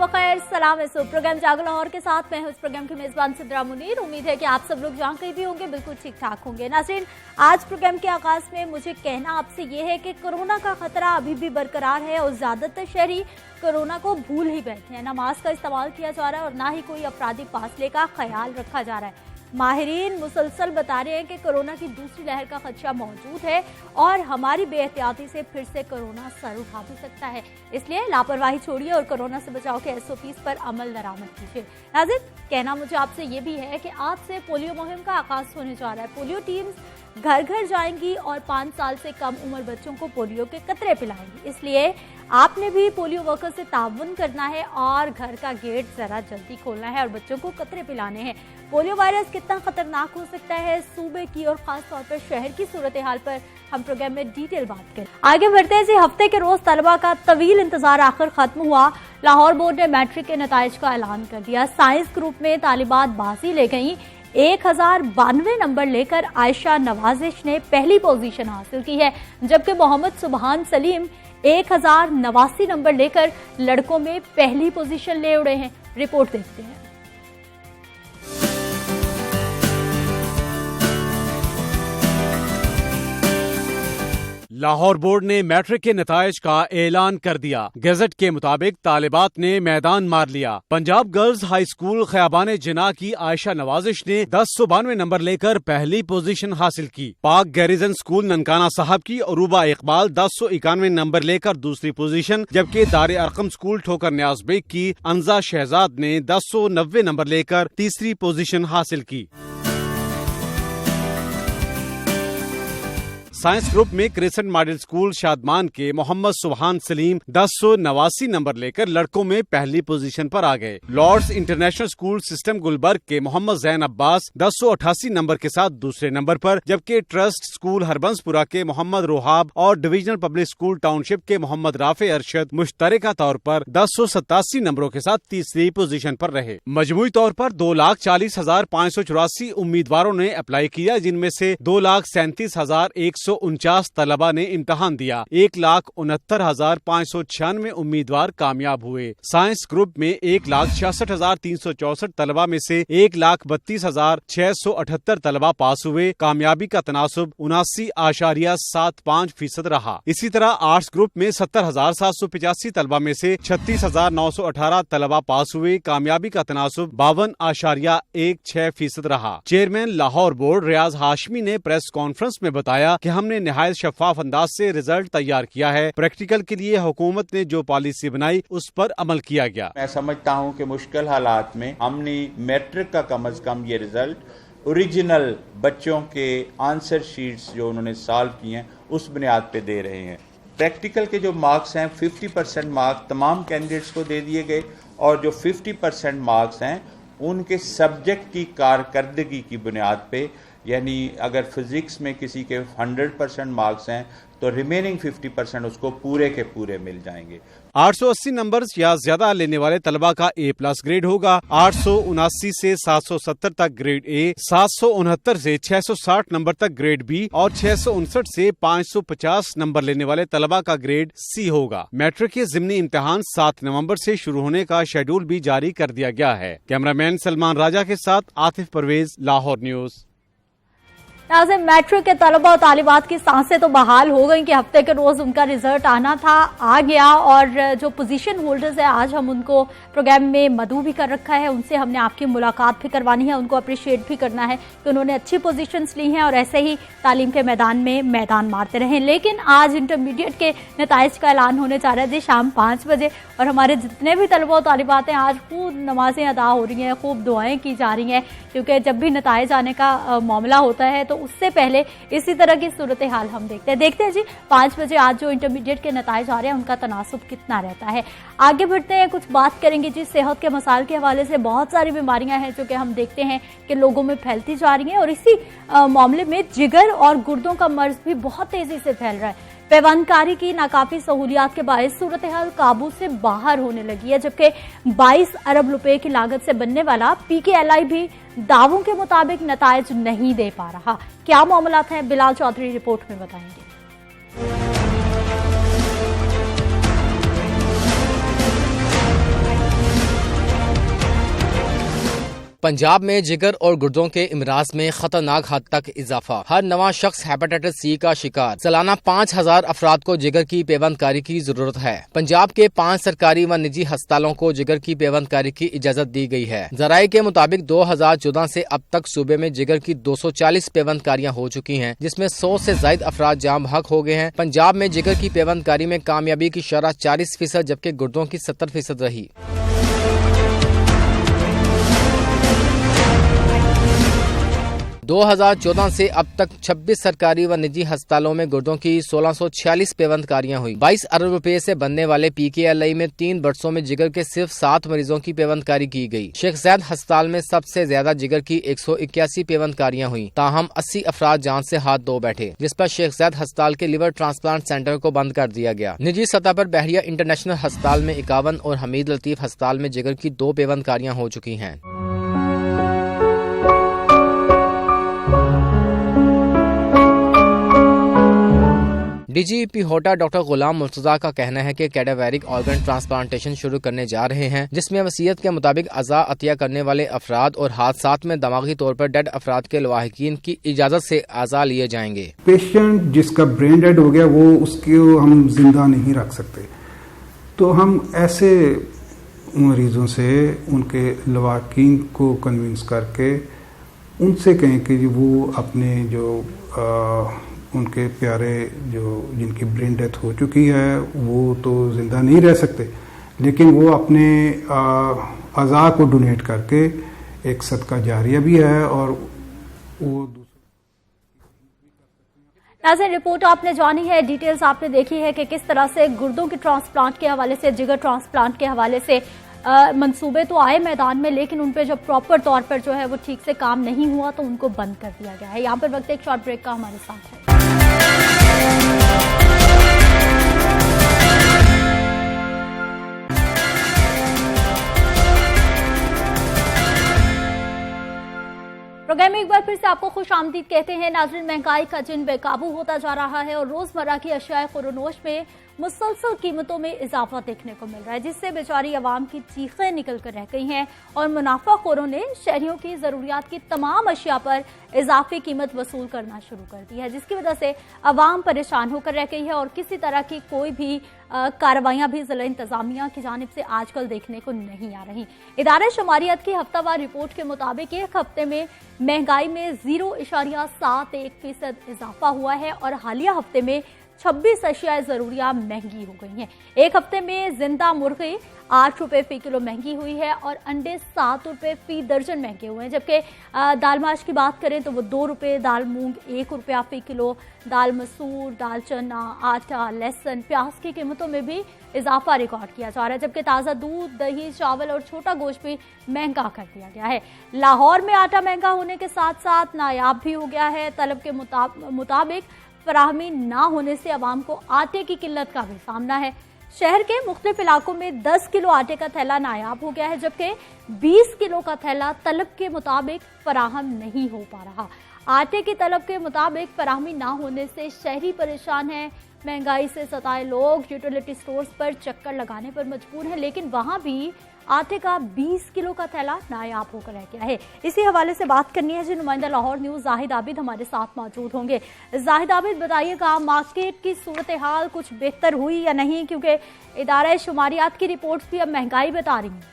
बखैर, सलाम प्रोग्राम जागो लाहौर के साथ मैं हूं इस प्रोग्राम की मेजबान सिद्रा मुनीर। उम्मीद है कि आप सब लोग जहां कहीं भी होंगे बिल्कुल ठीक ठाक होंगे। नाज़रीन, आज प्रोग्राम के आगाज में मुझे कहना आपसे ये है कि कोरोना का खतरा अभी भी बरकरार है और ज्यादातर शहरी कोरोना को भूल ही बैठे हैं। ना मास्क का इस्तेमाल किया जा रहा है और ना ही कोई अफरादी फासले का ख्याल रखा जा रहा है। माहिरीन मुसलसल बता रहे हैं कि कोरोना की दूसरी लहर का खदशा मौजूद है और हमारी बेहतियाती से फिर से कोरोना सर उठा भी सकता है। इसलिए लापरवाही छोड़िए और कोरोना से बचाव के SOPs पर अमल दरामद कीजिए। नाज़रीन, कहना मुझे आपसे ये भी है कि आज से पोलियो मुहिम का आगाज होने जा रहा है। पोलियो टीम्स घर घर जाएंगी और 5 साल से कम उम्र बच्चों को पोलियो के कतरे पिलाएंगी। इसलिए आपने भी पोलियो वर्कर से ताउन करना है और घर का गेट जरा जल्दी खोलना है और बच्चों को कतरे पिलाने हैं। पोलियो वायरस कितना खतरनाक हो सकता है, सूबे की और खास तौर पर शहर की सूरत हाल पर हम प्रोग्राम में डिटेल बात करें। आगे बढ़ते हैं। हफ्ते के रोज तलबा का तवील इंतजार आखिर खत्म हुआ। लाहौर बोर्ड ने मैट्रिक के नताइज का ऐलान कर दिया। साइंस ग्रुप में तालिबात बाजी ले गई। 1092 नंबर लेकर आयशा नवाजिश ने पहली पोजीशन हासिल की है, जबकि मोहम्मद सुबहान सलीम 1089 नंबर लेकर लड़कों में पहली पोजीशन ले उड़े हैं। रिपोर्ट देखते हैं। लाहौर बोर्ड ने मैट्रिक के नताइज का ऐलान कर दिया। गजट के मुताबिक तालिबात ने मैदान मार लिया। Punjab girls high school Khayaban Jinnah की आयशा नवाजिश ने 1092 नंबर लेकर पहली पोजीशन हासिल की। पाक गैरिजन स्कूल ननकाना साहब की अरूबा इकबाल 1091 नंबर लेकर दूसरी पोजीशन, जबकि दारे अरकम स्कूल ठोकर न्याज बेग की अंजा शहजाद ने 1090 नंबर लेकर तीसरी पोजीशन हासिल की। साइंस ग्रुप में क्रिसेंट मॉडल स्कूल शादमान के मोहम्मद सुबहान सलीम 1089 नंबर लेकर लड़कों में पहली पोजीशन पर आ गए। Lords International School System Gulberg के मोहम्मद जैन अब्बास 1088 नंबर के साथ दूसरे नंबर पर, जबकि ट्रस्ट स्कूल हरबंसपुरा के मोहम्मद रोहाब और डिविजनल पब्लिक स्कूल टाउनशिप के मोहम्मद राफे अरशद मुश्तरका तौर पर 1087 नंबरों के साथ तीसरी पोजीशन पर रहे। मजमूई तौर पर 2,40,584 उम्मीदवारों ने अप्लाई किया, जिनमें से 2,37,149 तलबा ने इम्तहान दिया। 1,69,596 उम्मीदवार कामयाब हुए। साइंस ग्रुप में 1,66,364 तलबा में से 1,32,678 तलबा पास हुए। कामयाबी का तनासुब 79.75% रहा। इसी तरह आर्ट्स ग्रुप में 70,785 तलबा में से 36,918 तलबा पास हुए। कामयाबी का तनासुब 52.16% रहा। चेयरमैन लाहौर बोर्ड रियाज हाशमी ने प्रेस कॉन्फ्रेंस में बताया कि हमने निहायत शफाफ अंदाज से रिजल्ट तैयार किया है। प्रैक्टिकल के लिए हुकूमत ने जो पॉलिसी बनाई उस पर अमल किया गया। मैं समझता हूं कि मुश्किल हालात में हमने मैट्रिक का कम से कम ये रिजल्ट ओरिजिनल बच्चों के आंसर शीट्स जो उन्होंने सॉल्व किए हैं उस बुनियाद पे दे रहे हैं। प्रैक्टिकल के जो मार्क्स हैं 50% मार्क्स तमाम कैंडिडेट्स को दे दिए गए और जो 50% मार्क्स हैं उनके सब्जेक्ट की कारकर्दगी की बुनियाद पे, यानी अगर फिजिक्स में किसी के 100% मार्क्स हैं तो रिमेनिंग 50% उसको पूरे के पूरे मिल जाएंगे। 880 नंबर या ज्यादा लेने वाले तलबा का A+ ग्रेड होगा। 879 से 770 तक ग्रेड A, 769 से 660 नंबर तक ग्रेड B और 659 से 550 नंबर लेने वाले तलबा का ग्रेड C होगा। मैट्रिक के ज़िमनी इम्तिहान 7 नवंबर से शुरू होने का शेड्यूल भी जारी कर दिया गया है। कैमरामैन सलमान राजा के साथ आतिफ परवेज, लाहौर न्यूज। मैट्रिक के तलबा और तालिबात की सांसें तो बहाल हो गई कि हफ्ते के रोज उनका रिजल्ट आना था, आ गया। और जो पोजीशन होल्डर्स है आज हम उनको प्रोग्राम में मदऊ भी कर रखा है, उनसे हमने आपकी मुलाकात भी करवानी है, उनको अप्रिशिएट भी करना है कि उन्होंने अच्छी पोजीशंस ली हैं और ऐसे ही तालीम के मैदान में मैदान मारते रहे। लेकिन आज इंटरमीडिएट के नताइज का ऐलान होने जा रहा है जी शाम 5 बजे और हमारे जितने भी तलबा और तालिबात हैं आज खूब नमाजें अदा हो रही हैं, खूब दुआएं की जा रही हैं, क्योंकि जब भी नताइज आने का मामला होता है तो उससे पहले इसी तरह की सूरत हाल हम देखते हैं जी 5 बजे आज जो इंटरमीडिएट के नताइज आ रहे हैं उनका तनासुब कितना रहता है। आगे बढ़ते हैं, कुछ बात करेंगे जी सेहत के मसाइल के हवाले से। बहुत सारी बीमारियां हैं जो कि हम देखते हैं कि लोगों में फैलती जा रही हैं और इसी मामले में जिगर और गुर्दों का मर्ज भी बहुत तेजी से फैल रहा है। पैवानकारी की नाकाफी सहूलियात के बायस सूरत हाल काबू से बाहर होने लगी है, जबकि 22 अरब रुपए की लागत से बनने वाला PKLI भी दावों के मुताबिक नताइज नहीं दे पा रहा। क्या मामलात हैं, बिलाल चौधरी रिपोर्ट में बताएंगे। पंजाब में जिगर और गुर्दों के इमराज में खतरनाक हद तक इजाफा। हर नवा शख्स हेपेटाइटिस सी का शिकार। सालाना 5000 अफराद को जिगर की पेवंदकारी की जरूरत है। पंजाब के 5 सरकारी व निजी अस्पतालों को जिगर की पेवंदकारी की इजाजत दी गई है। जराये के मुताबिक 2014 से अब तक सूबे में जिगर की 240 पेवंदकारियां हो चुकी हैं, जिसमें 100 से ज्यादा अफराद जाम बहक हो गए हैं। पंजाब में जिगर की पेवंदकारी में कामयाबी की शरह 40% जबकि गुर्दों की 70% रही। 2014 से अब तक 26 सरकारी व निजी अस्पतालों में गुर्दों की 1646 पेवंदकारियां हुई। 22 अरब रुपए से बनने वाले PKLI में 3 बरसों में जिगर के सिर्फ 7 मरीजों की पेवंदकारी की गई। शेख ज़ैद अस्पताल में सबसे ज्यादा जिगर की 181 पेवंदकारियां हुई। ताहम 80 अफराद जान से हाथ धो बैठे, जिस पर शेख ज़ैद अस्पताल के लिवर ट्रांसप्लांट सेंटर को बंद कर दिया गया। निजी सतह पर बहरिया इंटरनेशनल अस्पताल में 51 और हमीद लतीफ अस्पताल में जिगर की 2 पेवंदकारियां हो चुकी हैं। DGP होटा डॉक्टर गुलाम मुर्तजा का कहना है कि कैडावेरिक ऑर्गन ट्रांसप्लांटेशन शुरू करने जा रहे हैं, जिसमें वसीयत के मुताबिक अज़ा अतिया करने वाले अफराद और हादसात में दिमागी तौर पर डेड अफराद के लवाहिकीन की इजाजत से अज़ा लिए जाएंगे। पेशेंट जिसका ब्रेन डेड हो गया वो उसको हम जिंदा नहीं रख सकते, तो हम ऐसे मरीजों से उनके लवाहिकीन को कन्विंस करके उनसे कहें कि वो अपने जो उनके प्यारे जो जिनकी ब्रेन डेथ हो चुकी है वो तो जिंदा नहीं रह सकते, लेकिन वो अपने अज़ा को डोनेट करके एक सदका जारिया भी है और वो नाज़रीन, रिपोर्ट आपने जानी है, डिटेल्स आपने देखी है कि किस तरह से गुर्दों के ट्रांसप्लांट के हवाले से, जिगर ट्रांसप्लांट के हवाले से मंसूबे तो आए मैदान में, लेकिन उन पे जो प्रॉपर तौर पर जो है वो ठीक से काम नहीं हुआ तो उनको बंद कर दिया गया है। यहाँ पर वक्त एक शॉर्ट ब्रेक का हमारे साथ है। प्रोग्राम में एक बार फिर से आपको खुश आमदीद कहते हैं। नाज़रीन, महंगाई का जिन बेकाबू होता जा रहा है और रोजमर्रा की अशियाए खुरोनोश में मुसलसल कीमतों में इजाफा देखने को मिल रहा है, जिससे बेचारी आवाम की चीखें निकल कर रह गई हैं और मुनाफाखोरों ने शहरियों की जरूरियात की तमाम अशिया पर इजाफी कीमत वसूल करना शुरू कर दी है, जिसकी वजह से आवाम परेशान होकर रह गई है और किसी तरह की कोई भी कार्रवाइयां भी जिला इंतजामिया की जानिब से आजकल देखने को नहीं आ रही। इदारे शुमारियत की हफ्तावार रिपोर्ट के मुताबिक एक हफ्ते में महंगाई में 0.71% इजाफा हुआ है और हालिया हफ्ते में 26 अशिया जरूरिया महंगी हो गई हैं। एक हफ्ते में जिंदा मुर्गी 8 रुपए फी किलो महंगी हुई है और अंडे 7 रुपए फी दर्जन महंगे हुए हैं, जबकि दाल माश की बात करें तो वो 2 रुपए, दाल मूंग 1 रुपया फी किलो, दाल मसूर, दाल चना, आटा, लहसुन, प्याज की कीमतों में भी इजाफा रिकॉर्ड किया जा रहा है, जबकि ताज़ा दूध, दही, चावल और छोटा गोश्त भी महंगा कर दिया गया है। लाहौर में आटा महंगा होने के साथ साथ नायाब भी हो गया है। तलब के मुताबिक फराहमी ना होने से अवाम को आटे की किल्लत का भी सामना है। शहर के मुख्तलिफ इलाकों में 10 किलो आटे का थैला नायाब हो गया है, जबकि 20 किलो का थैला तलब के मुताबिक फराहम नहीं हो पा रहा। आटे की तलब के मुताबिक फराहमी ना होने से शहरी परेशान है। महंगाई से सताए लोग यूटिलिटी स्टोर्स पर चक्कर लगाने पर मजबूर हैं, लेकिन वहां भी आटे का 20 किलो का थैला नायाब होकर रह गया है। इसी हवाले से बात करनी है जी नुमाइंदा लाहौर न्यूज़ जाहिद आबिद हमारे साथ मौजूद होंगे। जाहिद आबिद, बताइएगा मार्केट की सूरत हाल कुछ बेहतर हुई या नहीं, क्योंकि इदारा शुमारियात की रिपोर्ट्स भी अब महंगाई बता रही हैं।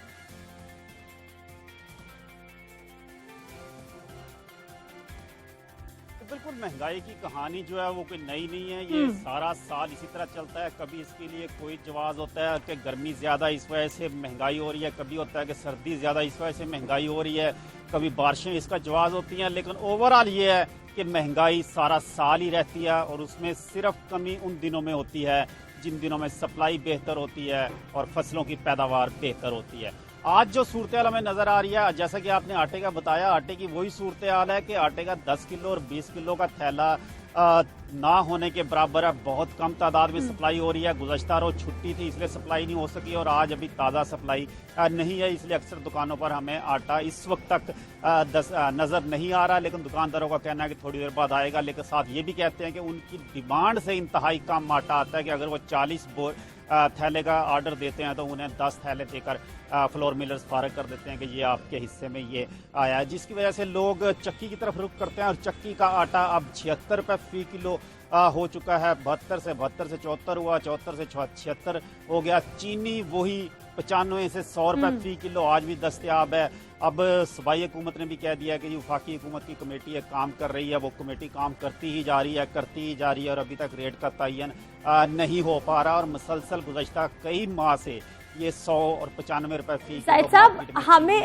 बिल्कुल, महंगाई की कहानी जो है वो कोई नई नहीं है, ये सारा साल इसी तरह चलता है। कभी इसके लिए कोई जवाब होता है कि गर्मी ज़्यादा इस वजह से महंगाई हो रही है, कभी होता है कि सर्दी ज़्यादा इस वजह से महंगाई हो रही है, कभी बारिशें इसका जवाब होती हैं। लेकिन ओवरऑल ये है कि महंगाई सारा साल ही रहती है और उसमें सिर्फ कमी उन दिनों में होती है जिन दिनों में सप्लाई बेहतर होती है और फसलों की पैदावार बेहतर होती है। आज जो सूरत हाल हमें नजर आ रही है, जैसा कि आपने आटे का बताया, आटे की वही सूरत हाल है कि आटे का 10 किलो और 20 किलो का थैला ना होने के बराबर है। बहुत कम तादाद में सप्लाई हो रही है। गुज़श्ता रोज छुट्टी थी इसलिए सप्लाई नहीं हो सकी और आज अभी ताज़ा सप्लाई नहीं है, इसलिए अक्सर दुकानों पर हमें आटा इस वक्त तक नज़र नहीं आ रहा। लेकिन दुकानदारों का कहना है कि थोड़ी देर बाद आएगा। लेकिन साथ ये भी कहते हैं कि उनकी डिमांड से इंतहाई कम आटा आता है कि अगर वो थैले का ऑर्डर देते हैं तो उन्हें 10 थैले देकर फ्लोर मिलर्स फारग कर देते हैं कि ये आपके हिस्से में ये आया है, जिसकी वजह से लोग चक्की की तरफ रुख करते हैं। और चक्की का आटा अब 76 रुपये फी किलो हो चुका है। 72 से 74 हुआ, 74 से 76 हो गया। चीनी वही 95 से 100 रुपये फी किलो आज भी दस्तयाब है। अब सूबाई हुकूमत ने भी कह दिया है कि वफाकी हुकूमत की कमेटी है काम कर रही है, वो कमेटी काम करती ही जा रही है और अभी तक रेट का तयन नहीं हो पा रहा। और मुसलसल गुज़श्ता कई माह से ये 100 और 95 रुपए फी। साहिद साहब,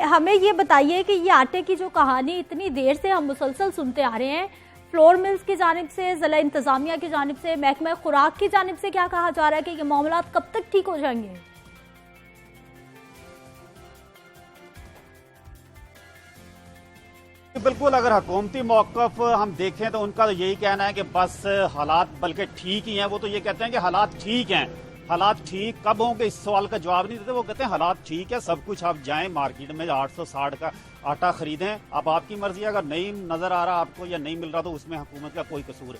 हमें ये बताइए कि ये आटे की जो कहानी इतनी देर से हम मुसलसल सुनते आ रहे हैं, फ्लोर मिल्स की जानिब से, जिला इंतजामिया की जानिब से, महकमा खुराक की जानिब से क्या कहा जा रहा है कि ये मामला कब तक ठीक हो जाएंगे? बिल्कुल, अगर हुकूमती मौक़िफ़ हम देखें तो उनका तो यही कहना है कि बस हालात बल्कि ठीक ही हैं। वो तो ये कहते हैं कि हालात ठीक हैं। हालात ठीक कब होंगे इस सवाल का जवाब नहीं देते। वो कहते हैं हालात ठीक है, सब कुछ, आप जाएं मार्केट में 860 का आटा खरीदें, अब आपकी मर्जी है। अगर नहीं नजर आ रहा आपको या नहीं मिल रहा तो उसमें हुकूमत का कोई कसूर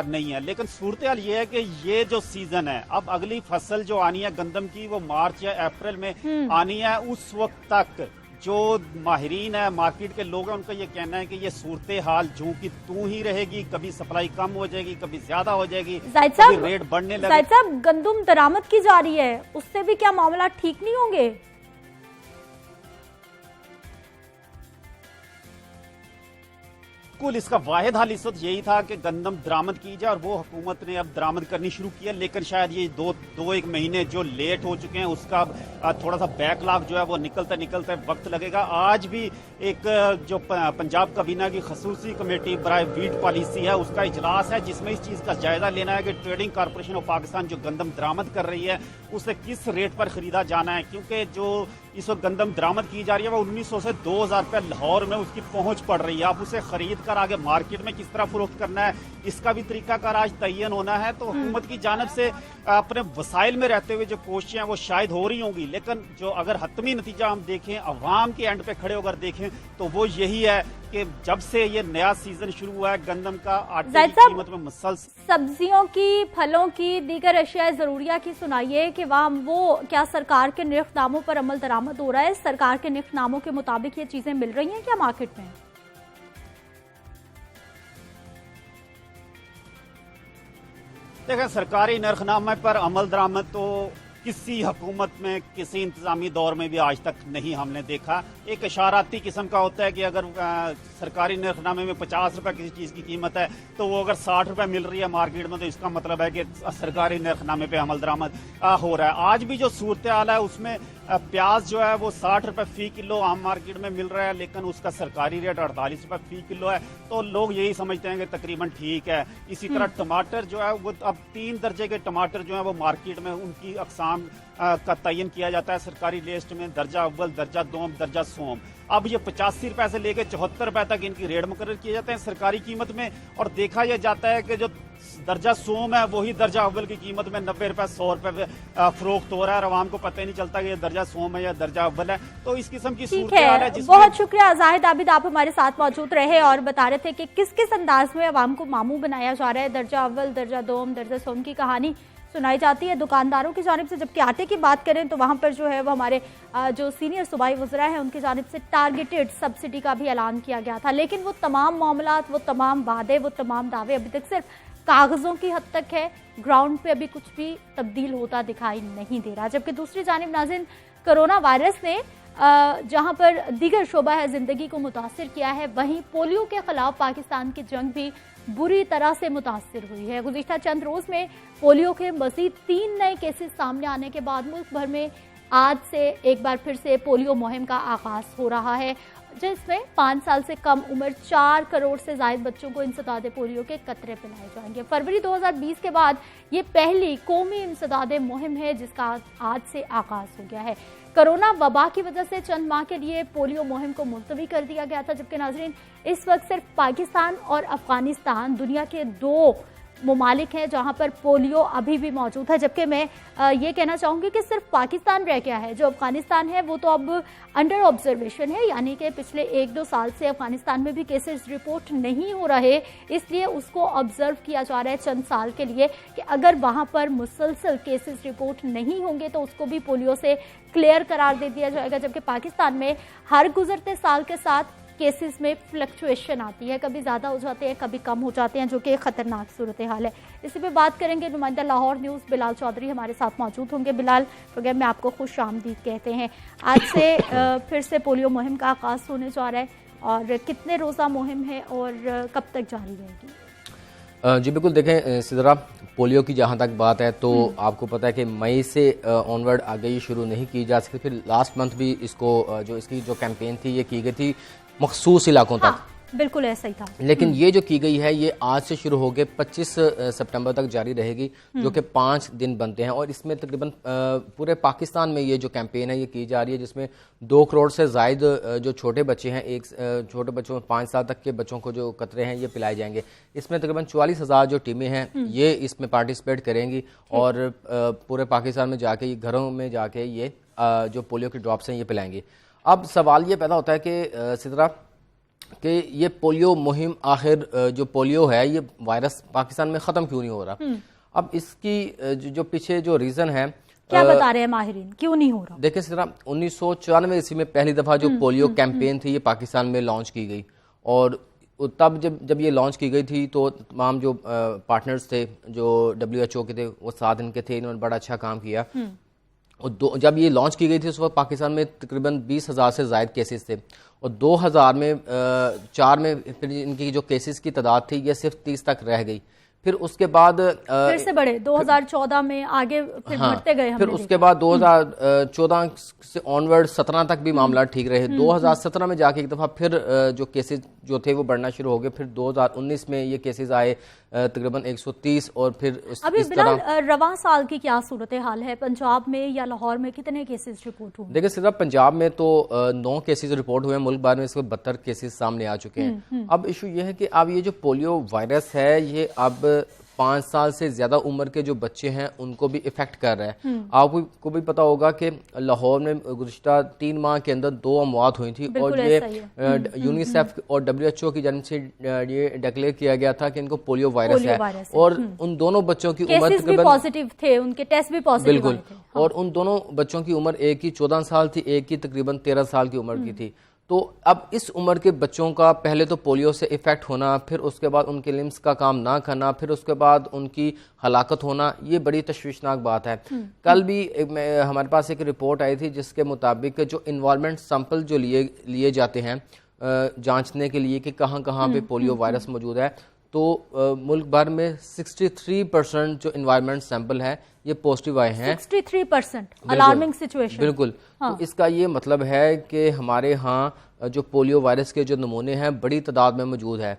नहीं है। लेकिन सूरत हाल ये है कि ये जो सीजन है, अब अगली फसल जो आनी है गंदम की, वो मार्च या अप्रैल में आनी है। उस वक्त तक जो माहिरीन है, मार्केट के लोग हैं, उनका ये कहना है कि ये सूरत हाल जो कि तू ही रहेगी, कभी सप्लाई कम हो जाएगी, कभी ज्यादा हो जाएगी, कभी रेट बढ़ने लगेगा। जाहिद साहब, गंदम दरामद की जा रही है, उससे भी क्या मामला ठीक नहीं होंगे? बिल्कुल, इसका वाहिद हल इस वक्त यही था कि गंदम दरामद की जाए और वो हुकूमत ने अब दरामद करनी शुरू की है। लेकिन शायद ये दो एक महीने जो लेट हो चुके हैं उसका थोड़ा सा बैकलॉग जो है वो निकलते वक्त लगेगा। आज भी एक जो पंजाब काबीना की खसूसी कमेटी बराए वीट पॉलिसी है उसका इजलास है, जिसमें इस चीज का जायजा लेना है कि ट्रेडिंग कॉर्पोरेशन ऑफ पाकिस्तान जो गंदम दरामद कर रही है उसे किस रेट पर खरीदा जाना है। क्योंकि जो इस वक्त गंदम दरामद की जा रही है वो 1900 से 2000 रुपये लाहौर में उसकी पहुंच पड़ रही है। अब उसे खरीद कर आगे मार्केट में किस तरह फरोख्त करना है, इसका भी तरीकाकार आज तयन होना है। तो हुकूमत की जानिब से अपने वसाइल में रहते हुए जो कोशिशें हैं वो शायद हो रही होंगी, लेकिन जो अगर हतमी नतीजा हम देखें, अवाम के एंड पे खड़े होकर देखें, तो वो यही है कि जब से ये नया सीजन शुरू हुआ है गंदम का, आटे की कीमत में मुसलसल, सब्जियों की, फलों की, दीगर अशिया जरूरिया की सुनाइए कि वहाँ वो क्या सरकार के निर्खनामों पर अमल दरामद हो रहा है? सरकार के निर्खनामों के मुताबिक ये चीजें मिल रही हैं क्या मार्केट में? देखिए, सरकारी नरखनामे पर अमल दरामद तो किसी हुकूमत में, किसी इंतजामी दौर में भी आज तक नहीं हमने देखा। एक इशाराती किस्म का होता है कि अगर सरकारी नरखनामे में 50 रुपए किसी चीज़ की कीमत है तो वो अगर 60 रुपए मिल रही है मार्केट में, तो इसका मतलब है कि सरकारी नरखनामे पे अमल दरामद हो रहा है। आज भी जो सूरत हाल है उसमें प्याज जो है वो 60 रुपए फी किलो आम मार्केट में मिल रहा है, लेकिन उसका सरकारी रेट 48 रुपए फी किलो है। तो लोग यही समझते हैं कि तकरीबन ठीक है। इसी तरह टमाटर जो है वो अब 3 दर्जे के टमाटर जो है वो मार्केट में उनकी अकसाम का तयन किया जाता है सरकारी लिस्ट में, दर्जा अव्वल, दर्जा दोम, दर्जा सोम। अब ये 85 रुपए से लेकर 74 रुपए तक इनकी रेट मुकर्रर किए जाते हैं सरकारी कीमत में। और देखा यह जाता है कि जो दर्जा सोम है वही दर्जा अव्वल की कीमत में 90 रुपए 100 रुपए फरोख्त हो रहा है और आवाम को पता ही नहीं चलता कि ये दर्जा सोम है या दर्जा अव्वल है। तो इस किस्म की सूरत हाल है। बहुत शुक्रिया जाहिद आबिद, आप हमारे साथ मौजूद रहे और बता रहे थे कि किस किस अंदाज में आवाम को मामू बनाया जा रहा है। दर्जा अव्वल, दर्जा दोम, दर्जा सोम की कहानी सुनाई जाती है दुकानदारों की जानिब से। जबकि आटे की बात करें तो वहां पर जो है वो हमारे जो सीनियर सूबाई वज़रा हैं उनकी जानिब से टारगेटेड सब्सिडी का भी ऐलान किया गया था। लेकिन वो तमाम मामलात, वो तमाम वादे, वो तमाम दावे अभी तक सिर्फ कागजों की हद तक है। ग्राउंड पे अभी कुछ भी तब्दील होता दिखाई नहीं दे रहा। जबकि दूसरी जानिब नाज़रीन, कोरोना वायरस ने जहां पर दीगर शोबा है जिंदगी को मुतासिर किया है, वहीं पोलियो के खिलाफ पाकिस्तान की जंग भी बुरी तरह से मुतासिर हुई है। गुज़िश्ता चंद रोज में पोलियो के मजीद 3 नए केसेस सामने आने के बाद मुल्क भर में आज से एक बार फिर से पोलियो मुहिम का आगाज हो रहा है, जिसमें 5 साल से कम उम्र 4 करोड़ से ज्यादा बच्चों को इंसदाद पोलियो के कतरे पिलाए जाएंगे। फरवरी 2020 के बाद ये पहली कौमी इंसदाद मुहिम है जिसका आज से आगाज हो गया है। कोरोना वबा की वजह से चंद माह के लिए पोलियो मुहिम को मुलतवी कर दिया गया था। जबकि नाजरीन, इस वक्त सिर्फ पाकिस्तान और अफगानिस्तान दुनिया के 2 मुमालिक हैं जहां पर पोलियो अभी भी मौजूद है, जबकि मैं ये कहना चाहूँगी कि सिर्फ पाकिस्तान रह गया है। जो अफगानिस्तान है वो तो अब अंडर ऑब्जर्वेशन है, यानी कि पिछले 1-2 साल से अफगानिस्तान में भी केसेस रिपोर्ट नहीं हो रहे, इसलिए उसको ऑब्जर्व किया जा रहा है चंद साल के लिए कि अगर वहाँ पर मुसलसल केसेस रिपोर्ट नहीं होंगे तो उसको भी पोलियो से क्लियर करार दे दिया जाएगा। जबकि पाकिस्तान में हर गुजरते साल के साथ केसेस में फ्लक्चुएशन आती है, कभी ज़्यादा हो जाते हैं कभी कम हो जाते हैं, जो कि खतरनाक सूरत हाल है। इसी पे बात करेंगे, नुमाइंदा लाहौर न्यूज़ बिलाल चौधरी हमारे साथ मौजूद होंगे। बिलाल, प्रोग्राम में आपको खुश आमदीद कहते हैं। आज से फिर से पोलियो मुहिम का आगाज़ होने जा रहा है, और कितने रोज़ा मुहिम है और कब तक जारी रहेगी? जी बिल्कुल, देखें सिदरा, पोलियो की जहाँ तक बात है तो आपको पता है कि मई से ऑनवर्ड आगे ये शुरू नहीं की जा सकती। फिर लास्ट मंथ भी इसको जो इसकी जो कैंपेन थी ये की गई थी मखसूस इलाकों तक। बिल्कुल ऐसा ही था, लेकिन ये जो की गई है ये आज से शुरू हो गए 25 सितंबर तक जारी रहेगी, जो कि 5 दिन बनते हैं। और इसमें तकरीबन पूरे पाकिस्तान में ये जो कैंपेन है ये की जा रही है, जिसमें 2 करोड़ से ज़ायद जो छोटे बच्चे हैं, छोटे बच्चों 5 साल तक के बच्चों को जो कतरे हैं ये पिलाए जाएंगे। इसमें तकरीबन 44,000 जो टीमें हैं ये इसमें पार्टिसिपेट करेंगी, और पूरे पाकिस्तान में जाके ये घरों में जाके ये जो पोलियो के ड्रॉप्स हैं ये पिलाएंगे। अब सवाल ये पैदा होता है कि सिदरा कि ये पोलियो मुहिम आखिर जो पोलियो है ये वायरस पाकिस्तान में ख़त्म क्यों नहीं हो रहा? अब इसकी जो पीछे जो रीज़न है, क्या बता रहे हैं माहिरीन, क्यों नहीं हो रहा? देखिए सिदरा, 1994 ईस्वी में पहली दफ़ा जो पोलियो कैंपेन थी ये पाकिस्तान में लॉन्च की गई, और तब जब ये लॉन्च की गई थी तो तमाम जो पार्टनर्स थे जो WHO के थे वो साथ इनके थे, इन्होंने बड़ा अच्छा काम किया। और जब ये लॉन्च की गई थी उस वक्त पाकिस्तान में तकरीबन 20,000 से ज़ायद केसेस थे, और 2004 में फिर इनकी जो केसेस की तादाद थी ये सिर्फ 30 तक रह गई। फिर उसके बाद फिर से बढ़े 2014 में आगे फिर बढ़ते गए। फिर उसके बाद 2014 से ऑनवर्ड 17 तक भी मामला ठीक रहे। 2017 में जाके एक दफ़ा फिर जो केसेस जो थे वो बढ़ना शुरू हो गए। फिर 2019 में ये केसेस आए तकरीबन 130, और फिर अभी बिलाल रवां साल की क्या सूरत हाल है? पंजाब में या लाहौर में कितने केसेस रिपोर्ट हुए? देखिए सिर्फ पंजाब में तो 9 केसेस रिपोर्ट हुए हैं, मुल्क भर में इसके 72 केसेस सामने आ चुके हैं। अब इशू ये है कि अब ये जो पोलियो वायरस है ये अब 5 साल से ज्यादा उम्र के जो बच्चे हैं उनको भी इफेक्ट कर रहा है। आपको भी पता होगा कि लाहौर में गुज़िश्ता 3 माह के अंदर 2 अमवात हुई थी, और ये यूनिसेफ और WHO की जानिब से ये डिक्लेयर किया गया था कि इनको पोलियो वायरस है। और उन दोनों बच्चों की उम्र तकरीबन पॉजिटिव थे, उनके टेस्ट भी पॉजिटिव बिल्कुल थे। और उन दोनों बच्चों की उम्र एक की 14 साल थी, एक की तकरीबन 13 साल की उम्र की थी। तो अब इस उम्र के बच्चों का पहले तो पोलियो से इफेक्ट होना, फिर उसके बाद उनके लिम्स का काम ना करना, फिर उसके बाद उनकी हलाकत होना, ये बड़ी तशवीशनाक बात है। कल भी हमारे पास एक रिपोर्ट आई थी जिसके मुताबिक जो इन्वायरमेंट सैंपल जो लिए जाते हैं जांचने के लिए कि कहाँ कहाँ पे पोलियो वायरस मौजूद है, तो मुल्क भर में 63% जो इन्वायरमेंट सैंपल है ये पॉजिटिव आए हैं। 63% अलार्मिंग सिचुएशन। बिल्कुल। हाँ। तो इसका ये मतलब है कि हमारे यहाँ जो पोलियो वायरस के जो नमूने हैं बड़ी तादाद में मौजूद है।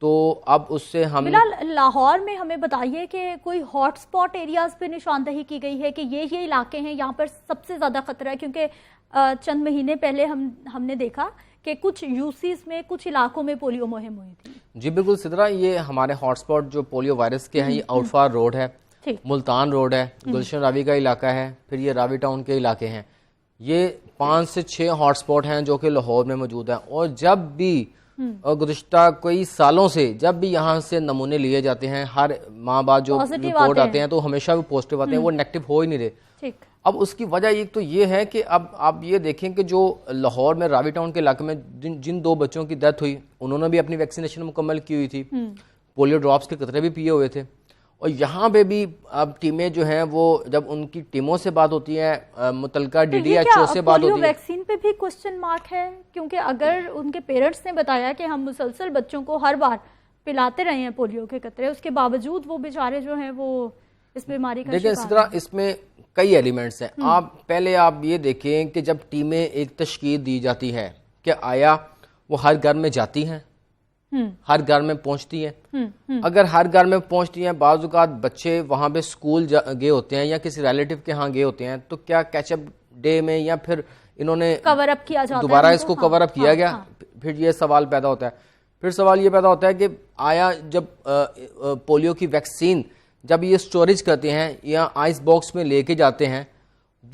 तो अब उससे हम बिलाल, लाहौर में हमें बताइए कि कोई हॉटस्पॉट एरियाज पे निशानदही की गई है कि ये इलाके हैं यहाँ पर सबसे ज्यादा खतरा है? क्योंकि चंद महीने पहले हमने देखा कि कुछ यूसीज में कुछ इलाकों में पोलियो मुहिम हुई थी। जी बिल्कुल सिदरा, ये हमारे हॉटस्पॉट जो पोलियो वायरस के हैं ये आउटफार रोड है, मुल्तान रोड है, गुलशन रावी का इलाका है, फिर ये रावी टाउन के इलाके हैं। ये 5 से 6 हॉटस्पॉट हैं जो कि लाहौर में मौजूद हैं। और जब भी गुज़िश्ता कई सालों से जब भी यहाँ से नमूने लिए जाते हैं, हर माह बाद जो रिपोर्ट आते हैं तो हमेशा भी पॉजिटिव आते हैं, वो नेगेटिव हो ही नहीं रहे। अब उसकी वजह एक तो ये है कि अब आप ये देखें कि जो लाहौर में रावी टाउन के इलाके में जिन 2 बच्चों की डेथ हुई उन्होंने भी अपनी वैक्सीनेशन मुकम्मल की हुई थी, पोलियो ड्रॉप्स के कतरे भी पिए हुए थे। और यहाँ पे भी अब टीमें जो हैं वो जब उनकी टीमों से बात होती है, मुतलका DDHO से बात होती है। वैक्सीन पे भी क्वेश्चन मार्क है, क्योंकि अगर उनके पेरेंट्स ने बताया कि हम मुसलसल बच्चों को हर बार पिलाते रहे हैं पोलियो के कतरे, उसके बावजूद वो बेचारे जो हैं वो इस बीमारी का देखिए इस तरह इसमें कई एलिमेंट्स हैं। आप ये देखें कि जब टीमें एक तश्कील दी जाती है कि आया वो हर घर में जाती हैं, हर घर में पहुंचती हैं। अगर हर घर में पहुंचती हैं, बाज़ औक़ात बच्चे वहां पे स्कूल गए होते हैं या किसी रिलेटिव के यहाँ गए होते हैं, तो क्या कैचअप डे में या फिर इन्होंने कवर अप किया जाता है, दोबारा इसको कवर अप किया गया? हाँ। फिर ये सवाल पैदा होता है। फिर सवाल ये पैदा होता है कि आया जब पोलियो की वैक्सीन जब ये स्टोरेज करते हैं या आइस बॉक्स में लेके जाते हैं,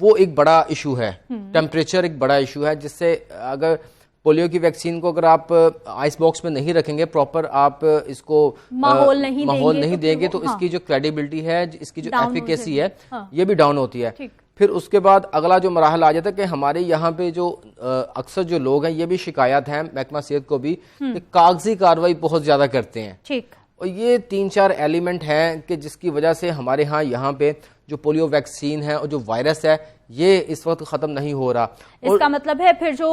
वो एक बड़ा इशू है। टेम्परेचर एक बड़ा इशू है, जिससे अगर पोलियो की वैक्सीन को अगर आप आइस बॉक्स में नहीं रखेंगे, प्रॉपर आप इसको माहौल नहीं देंगे तो इसकी जो क्रेडिबिलिटी है, इसकी जो एफिकेसी है, ये भी डाउन होती है। फिर उसके बाद अगला जो मराहल आ जाता है कि हमारे यहाँ पे जो अक्सर जो लोग हैं, ये भी शिकायत है महकमा सेहत को भी कि कागजी कार्रवाई बहुत ज्यादा करते हैं। ठीक। और ये 3-4 एलिमेंट हैं कि जिसकी वजह से हमारे यहाँ पे जो पोलियो वैक्सीन है और जो वायरस है ये इस वक्त खत्म नहीं हो रहा। इसका मतलब है फिर जो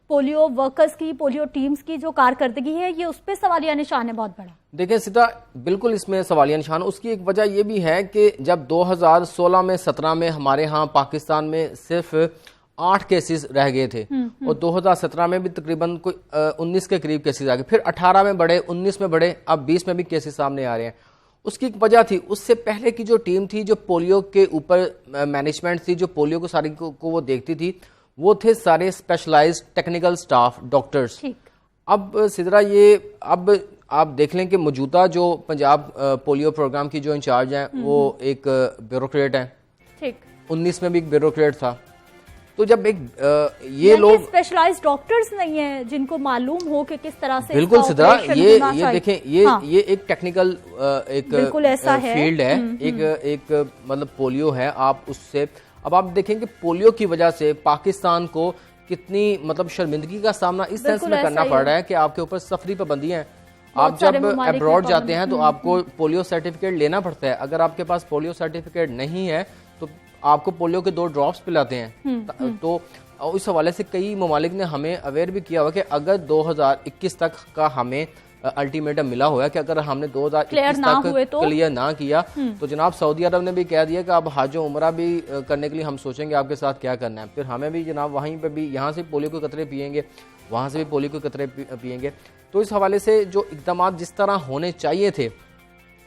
पोलियो वर्कर्स की, पोलियो टीम्स की जो कारकर्दगी है, ये उस पर सवालिया निशान है बहुत बड़ा। देखिए सीधा बिल्कुल इसमें सवालिया निशान। उसकी एक वजह ये भी है कि जब 2016 में 17 में हमारे यहाँ पाकिस्तान में सिर्फ 8 केसेस रह गए थे और 2017 में भी तकरीबन कोई 19 के करीब केसेस आ गए, फिर 18 में बढ़े, 19 में बढ़े, अब 20 में भी केसेस सामने आ रहे हैं। उसकी एक वजह थी, उससे पहले की जो टीम थी जो पोलियो के ऊपर मैनेजमेंट थी, जो पोलियो को सारी को वो देखती थी, वो थे सारे स्पेशलाइज्ड टेक्निकल स्टाफ, डॉक्टर्स। अब सिदरा ये अब आप देख लें कि मौजूदा जो पंजाब पोलियो प्रोग्राम की जो इंचार्ज हैं वो एक ब्यूरोक्रेट है। ठीक। 19 में भी एक ब्यूरोक्रेट था। तो जब एक ये लोग स्पेशलाइज्ड डॉक्टर्स नहीं है जिनको मालूम हो कि किस तरह से बिल्कुल सिद्रा ये देखें ये एक टेक्निकल एक बिल्कुल ऐसा फील्ड है। एक मतलब पोलियो है, आप उससे अब आप देखें कि पोलियो की वजह से पाकिस्तान को कितनी मतलब शर्मिंदगी का सामना इस सेंस में करना पड़ रहा है कि आपके ऊपर सफरी पाबंदियां हैं। आप जब अब्रॉड जाते हैं तो आपको पोलियो सर्टिफिकेट लेना पड़ता है। अगर आपके पास पोलियो सर्टिफिकेट नहीं है तो आपको पोलियो के 2 ड्रॉप्स पिलाते हैं। तो इस हवाले से कई ममालिक ने हमें अवेयर भी किया हुआ कि अगर 2021 तक का हमें अल्टीमेटम मिला हुआ है कि अगर हमने 2021 तक क्लियर ना किया तो जनाब सऊदी अरब ने भी कह दिया कि अब हज उमरा भी करने के लिए हम सोचेंगे आपके साथ क्या करना है। फिर हमें भी जनाब वहीं पे भी यहाँ से पोलियो के कतरे पियेंगे, वहाँ से भी पोलियो के कतरे पियेंगे। तो इस हवाले से जो इक़दाम जिस तरह होने चाहिए थे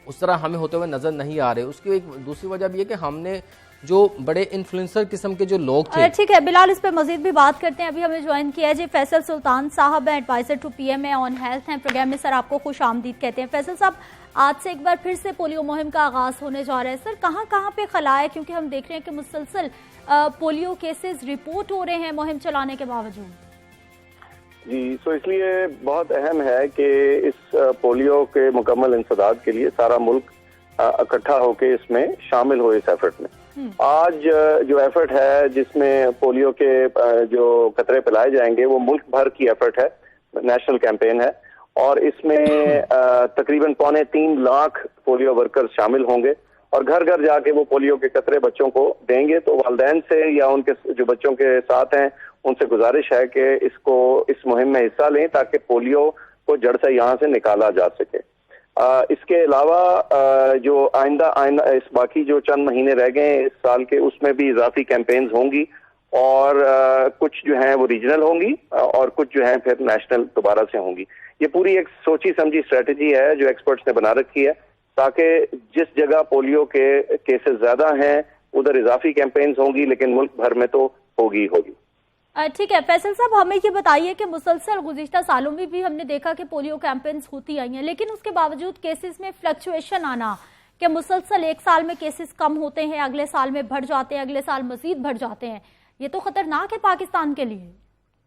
उस तरह हमें होते हुए नजर नहीं आ रहे। उसकी एक दूसरी वजह भी है कि हमने जो बड़े इन्फ्लुएंसर किस्म के जो लोग थे। ठीक है बिलाल, इस पे मजीद भी बात करते हैं। अभी हमें ज्वाइन किया है जी फैसल सुल्तान साहब, advisor to PMA on health हैं प्रोग्राम में। सर आपको खुश आमदीद कहते हैं। फैसल साहब, आज से एक बार फिर से पोलियो मुहिम का आगाज होने जा रहा है। सर कहाँ कहाँ पे खला है, क्योंकि हम देख रहे हैं कि मुसलसल पोलियो केसेस रिपोर्ट हो रहे हैं मुहिम चलाने के बावजूद। जी, सो इसलिए बहुत अहम है कि इस पोलियो के मुकम्मल इंसदाद के लिए सारा मुल्क इकट्ठा होकर इसमें शामिल हो इस एफर्ट में। आज जो एफर्ट है जिसमें पोलियो के जो कतरे पिलाए जाएंगे वो मुल्क भर की एफर्ट है, नेशनल कैंपेन है और इसमें तकरीबन 3.25 लाख पोलियो वर्कर्स शामिल होंगे और घर घर जाके वो पोलियो के कतरे बच्चों को देंगे। तो वालिदैन से या उनके जो बच्चों के साथ हैं उनसे गुजारिश है कि इस मुहिम में हिस्सा लें ताकि पोलियो को जड़ से यहाँ से निकाला जा सके। इसके अलावा जो आइंदा इस बाकी जो चंद महीने रह गए इस साल के, उसमें भी इजाफी कैंपेन्स होंगी और कुछ जो हैं वो रीजनल होंगी और कुछ जो हैं फिर नेशनल दोबारा से होंगी। ये पूरी एक सोची समझी स्ट्रेटजी है जो एक्सपर्ट्स ने बना रखी है ताकि जिस जगह पोलियो के केसेस ज्यादा हैं उधर इजाफी कैंपेन्स होंगी, लेकिन मुल्क भर में तो होगी। ठीक है फैसल साहब, हमें ये बताइए कि मुसलसल गुज़िश्ता सालों में भी हमने देखा कि पोलियो कैंपेन्स होती आई हैं, लेकिन उसके बावजूद केसेस में फ्लक्चुएशन आना कि मुसलसल एक साल में केसेस कम होते हैं, अगले साल में बढ़ जाते हैं, अगले साल मजीद बढ़ जाते हैं, ये तो खतरनाक है पाकिस्तान के लिए।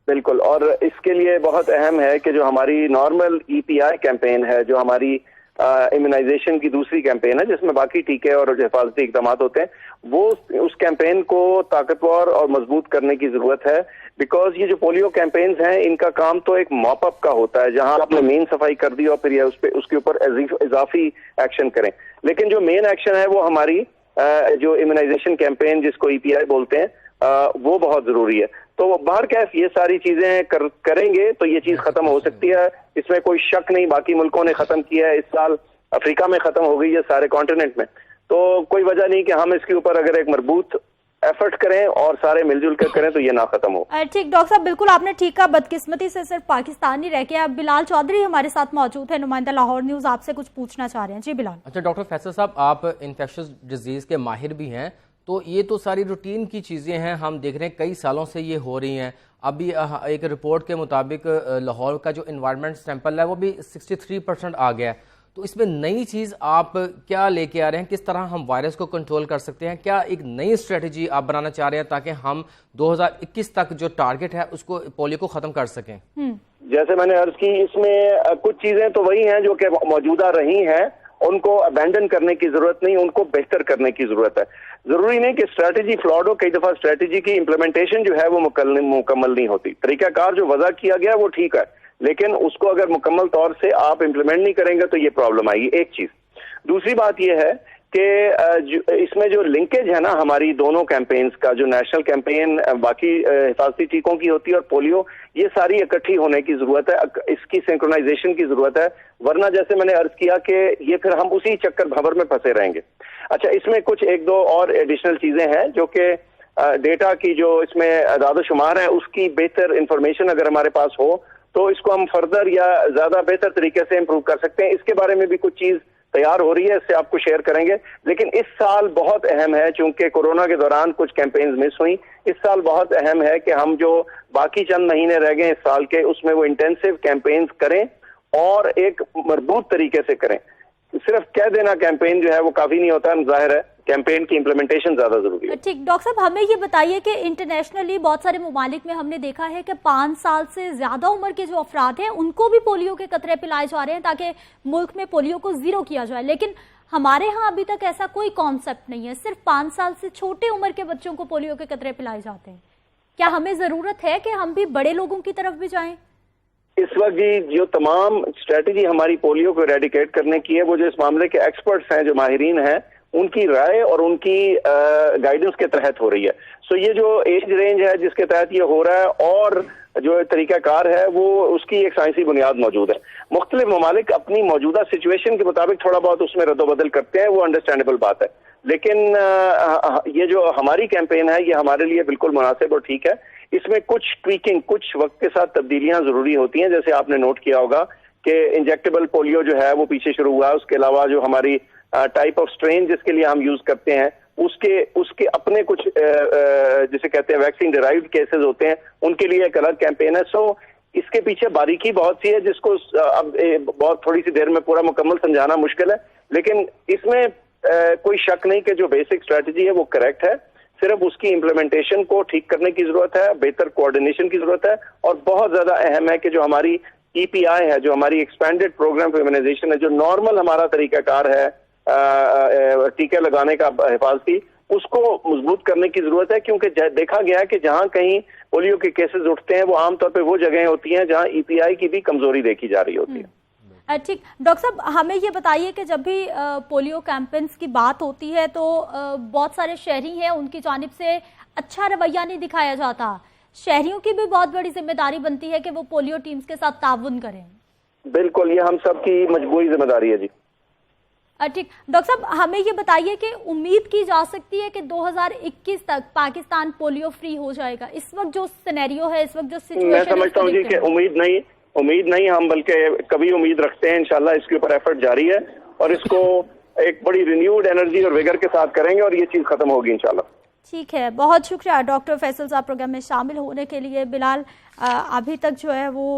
बिल्कुल, और इसके लिए बहुत अहम है कि जो हमारी नॉर्मल EPI कैंपेन है, जो हमारी इम्यूनाइजेशन की दूसरी कैंपेन है जिसमें बाकी टीके और हिफाजती इकदाम होते हैं, वो उस कैंपेन को ताकतवर और मजबूत करने की जरूरत है। बिकॉज ये जो पोलियो कैंपेन्स हैं इनका काम तो एक मॉप अप का होता है जहां आपने मेन सफाई कर दी और फिर ये उसके ऊपर इजाफी एक्शन करें, लेकिन जो मेन एक्शन है वो हमारी जो इम्यूनाइजेशन कैंपेन जिसको EPI बोलते हैं वो बहुत जरूरी है। तो बाहर कैफ ये सारी चीजें करेंगे तो ये चीज खत्म हो सकती है, इसमें कोई शक नहीं। बाकी मुल्कों ने खत्म किया है, इस साल अफ्रीका में खत्म हो गई है सारे कॉन्टिनेंट में, तो कोई वजह नहीं कि हम इसके ऊपर अगर एक मजबूत एफर्ट करें और सारे मिलजुल कर करें तो ये ना खत्म हो। ठीक डॉक्टर साहब, बिल्कुल आपने ठीक कहा, बदकिस्मती से सिर्फ पाकिस्तान ही रह गया। अब बिलाल चौधरी हमारे साथ मौजूद है, नुमाइंदा लाहौर न्यूज, आपसे कुछ पूछना चाह रहे हैं। जी बिलाल। अच्छा डॉक्टर फैसल साहब, आप इन्फेक्शियस डिजीज के माहिर भी हैं, तो ये तो सारी रूटीन की चीज़ें हैं, हम देख रहे हैं कई सालों से ये हो रही हैं। अभी एक रिपोर्ट के मुताबिक लाहौर का जो इन्वायरमेंट सैंपल है वो भी 63% आ गया है। तो इसमें नई चीज़ आप क्या लेके आ रहे हैं, किस तरह हम वायरस को कंट्रोल कर सकते हैं? क्या एक नई स्ट्रेटजी आप बनाना चाह रहे हैं ताकि हम 2021 तक जो टारगेट है उसको, पोलियो को ख़त्म कर सकें? जैसे मैंने अर्ज की, इसमें कुछ चीजें तो वही हैं जो कि मौजूदा रही हैं, उनको अबैंडन करने की जरूरत नहीं, उनको बेहतर करने की जरूरत है। जरूरी नहीं कि स्ट्रैटेजी फ्लॉड हो, कई दफा स्ट्रैटेजी की इम्प्लीमेंटेशन जो है वो मुकम्मल नहीं होती। तरीकाकार जो वजह किया गया वो ठीक है, लेकिन उसको अगर मुकम्मल तौर से आप इम्प्लीमेंट नहीं करेंगे तो ये प्रॉब्लम आएगी, एक चीज। दूसरी बात यह है कि इसमें जो लिंकेज है ना हमारी दोनों कैंपेन्स का, जो नेशनल कैंपेन बाकी हिफाजती टीकों की होती है और पोलियो, ये सारी इकट्ठी होने की जरूरत है, इसकी सिंक्रोनाइजेशन की जरूरत है, वरना जैसे मैंने अर्ज किया कि ये फिर हम उसी चक्कर भंवर में फंसे रहेंगे। अच्छा, इसमें कुछ एक दो और एडिशनल चीजें हैं जो कि डेटा की जो इसमें आदाद-ओ-शुमार है उसकी बेहतर इंफॉर्मेशन अगर हमारे पास हो तो इसको हम फर्दर या ज्यादा बेहतर तरीके से इंप्रूव कर सकते हैं। इसके बारे में भी कुछ चीज तैयार हो रही है, इससे आपको शेयर करेंगे। लेकिन इस साल बहुत अहम है, चूंकि कोरोना के दौरान कुछ कैंपेन्स मिस हुई, इस साल बहुत अहम है कि हम जो बाकी चंद महीने रह गए इस साल के, उसमें वो इंटेंसिव कैंपेन्स करें और एक मजबूत तरीके से करें। सिर्फ कह देना कैंपेन जो है वो काफी नहीं होता, जाहिर है कैंपेन की इम्प्लीमेंटेशन ज्यादा जरूरी है। ठीक, डॉक्टर साहब हमें ये बताइए कि इंटरनेशनली बहुत सारे ममालिक में हमने देखा है कि 5 साल से ज्यादा उम्र के जो अफराद हैं उनको भी पोलियो के कतरे पिलाए जा रहे हैं ताकि मुल्क में पोलियो को जीरो किया जाए, लेकिन हमारे यहाँ अभी तक ऐसा कोई कॉन्सेप्ट नहीं है। सिर्फ 5 साल से छोटे उम्र के बच्चों को पोलियो के कतरे पिलाए जाते हैं। क्या हमें जरूरत है कि हम भी बड़े लोगों की तरफ भी जाएं? इस वक्त जो तमाम स्ट्रेटेजी हमारी पोलियो को इरेडिकेट करने की है, वो जो इस मामले के एक्सपर्ट्स हैं, जो माहिरीन हैं, उनकी राय और उनकी गाइडेंस के तहत हो रही है। सो ये जो एज रेंज है जिसके तहत ये हो रहा है और जो तरीकाकार है वो उसकी एक साइंसी बुनियाद मौजूद है। मुख्तलिफ ममालिक अपनी मौजूदा सिचुएशन के मुताबिक थोड़ा बहुत उसमें रद्दोबदल करते हैं, वो अंडरस्टैंडेबल बात है, लेकिन ये जो हमारी कैंपेन है ये हमारे लिए बिल्कुल मुनासिब और ठीक है। इसमें कुछ ट्वीकिंग, कुछ वक्त के साथ तब्दीलियां जरूरी होती हैं। जैसे आपने नोट किया होगा कि इंजेक्टेबल पोलियो जो है वो पीछे शुरू हुआ है, उसके अलावा जो हमारी टाइप ऑफ स्ट्रेन जिसके लिए हम यूज करते हैं उसके अपने कुछ जिसे कहते हैं वैक्सीन डिराइव्ड केसेस होते हैं, उनके लिए एक अलग कैंपेन है। सो इसके पीछे बारीकी बहुत सी है जिसको अब बहुत थोड़ी सी देर में पूरा मुकम्मल समझाना मुश्किल है, लेकिन इसमें कोई शक नहीं कि जो बेसिक स्ट्रेटजी है वो करेक्ट है। सिर्फ उसकी इम्प्लीमेंटेशन को ठीक करने की जरूरत है, बेहतर कोऑर्डिनेशन की जरूरत है, और बहुत ज्यादा अहम है कि जो हमारी EPI है, जो हमारी एक्सपेंडेड प्रोग्राम फॉर इम्यूनाइजेशन है, जो नॉर्मल हमारा तरीकाकार है टीके लगाने का हिफाजती, उसको मजबूत करने की जरूरत है। क्योंकि देखा गया है कि जहां कहीं पोलियो के केसेस उठते हैं वो आमतौर पर वो जगह होती हैं जहां EPI की भी कमजोरी देखी जा रही होती है। ठीक, डॉक्टर साहब हमें ये बताइए कि जब भी पोलियो कैंपेन्स की बात होती है तो बहुत सारे शहरी हैं, उनकी जानिब से अच्छा रवैया नहीं दिखाया जाता। शहरियों की भी बहुत बड़ी जिम्मेदारी बनती है कि वो पोलियो टीम्स के साथ ताउन करें। बिल्कुल, ये हम सबकी मजबूरी जिम्मेदारी है जी। ठीक, डॉक्टर साहब हमें ये बताइए कि उम्मीद की जा सकती है कि 2021 तक पाकिस्तान पोलियो फ्री हो जाएगा? इस वक्त जो सिनेरियो है, इस वक्त जो सिचुएशन है, मैं समझता हूँ जी कि उम्मीद नहीं, हम बल्कि कभी उम्मीद रखते हैं। इंशाल्लाह इसके ऊपर एफर्ट जारी है और इसको एक बड़ी रिन्यूड एनर्जी और विगर के साथ करेंगे और ये चीज खत्म होगी इंशाल्लाह। ठीक है, बहुत शुक्रिया डॉक्टर फैसल साहब प्रोग्राम में शामिल होने के लिए। बिलाल, अभी तक जो है वो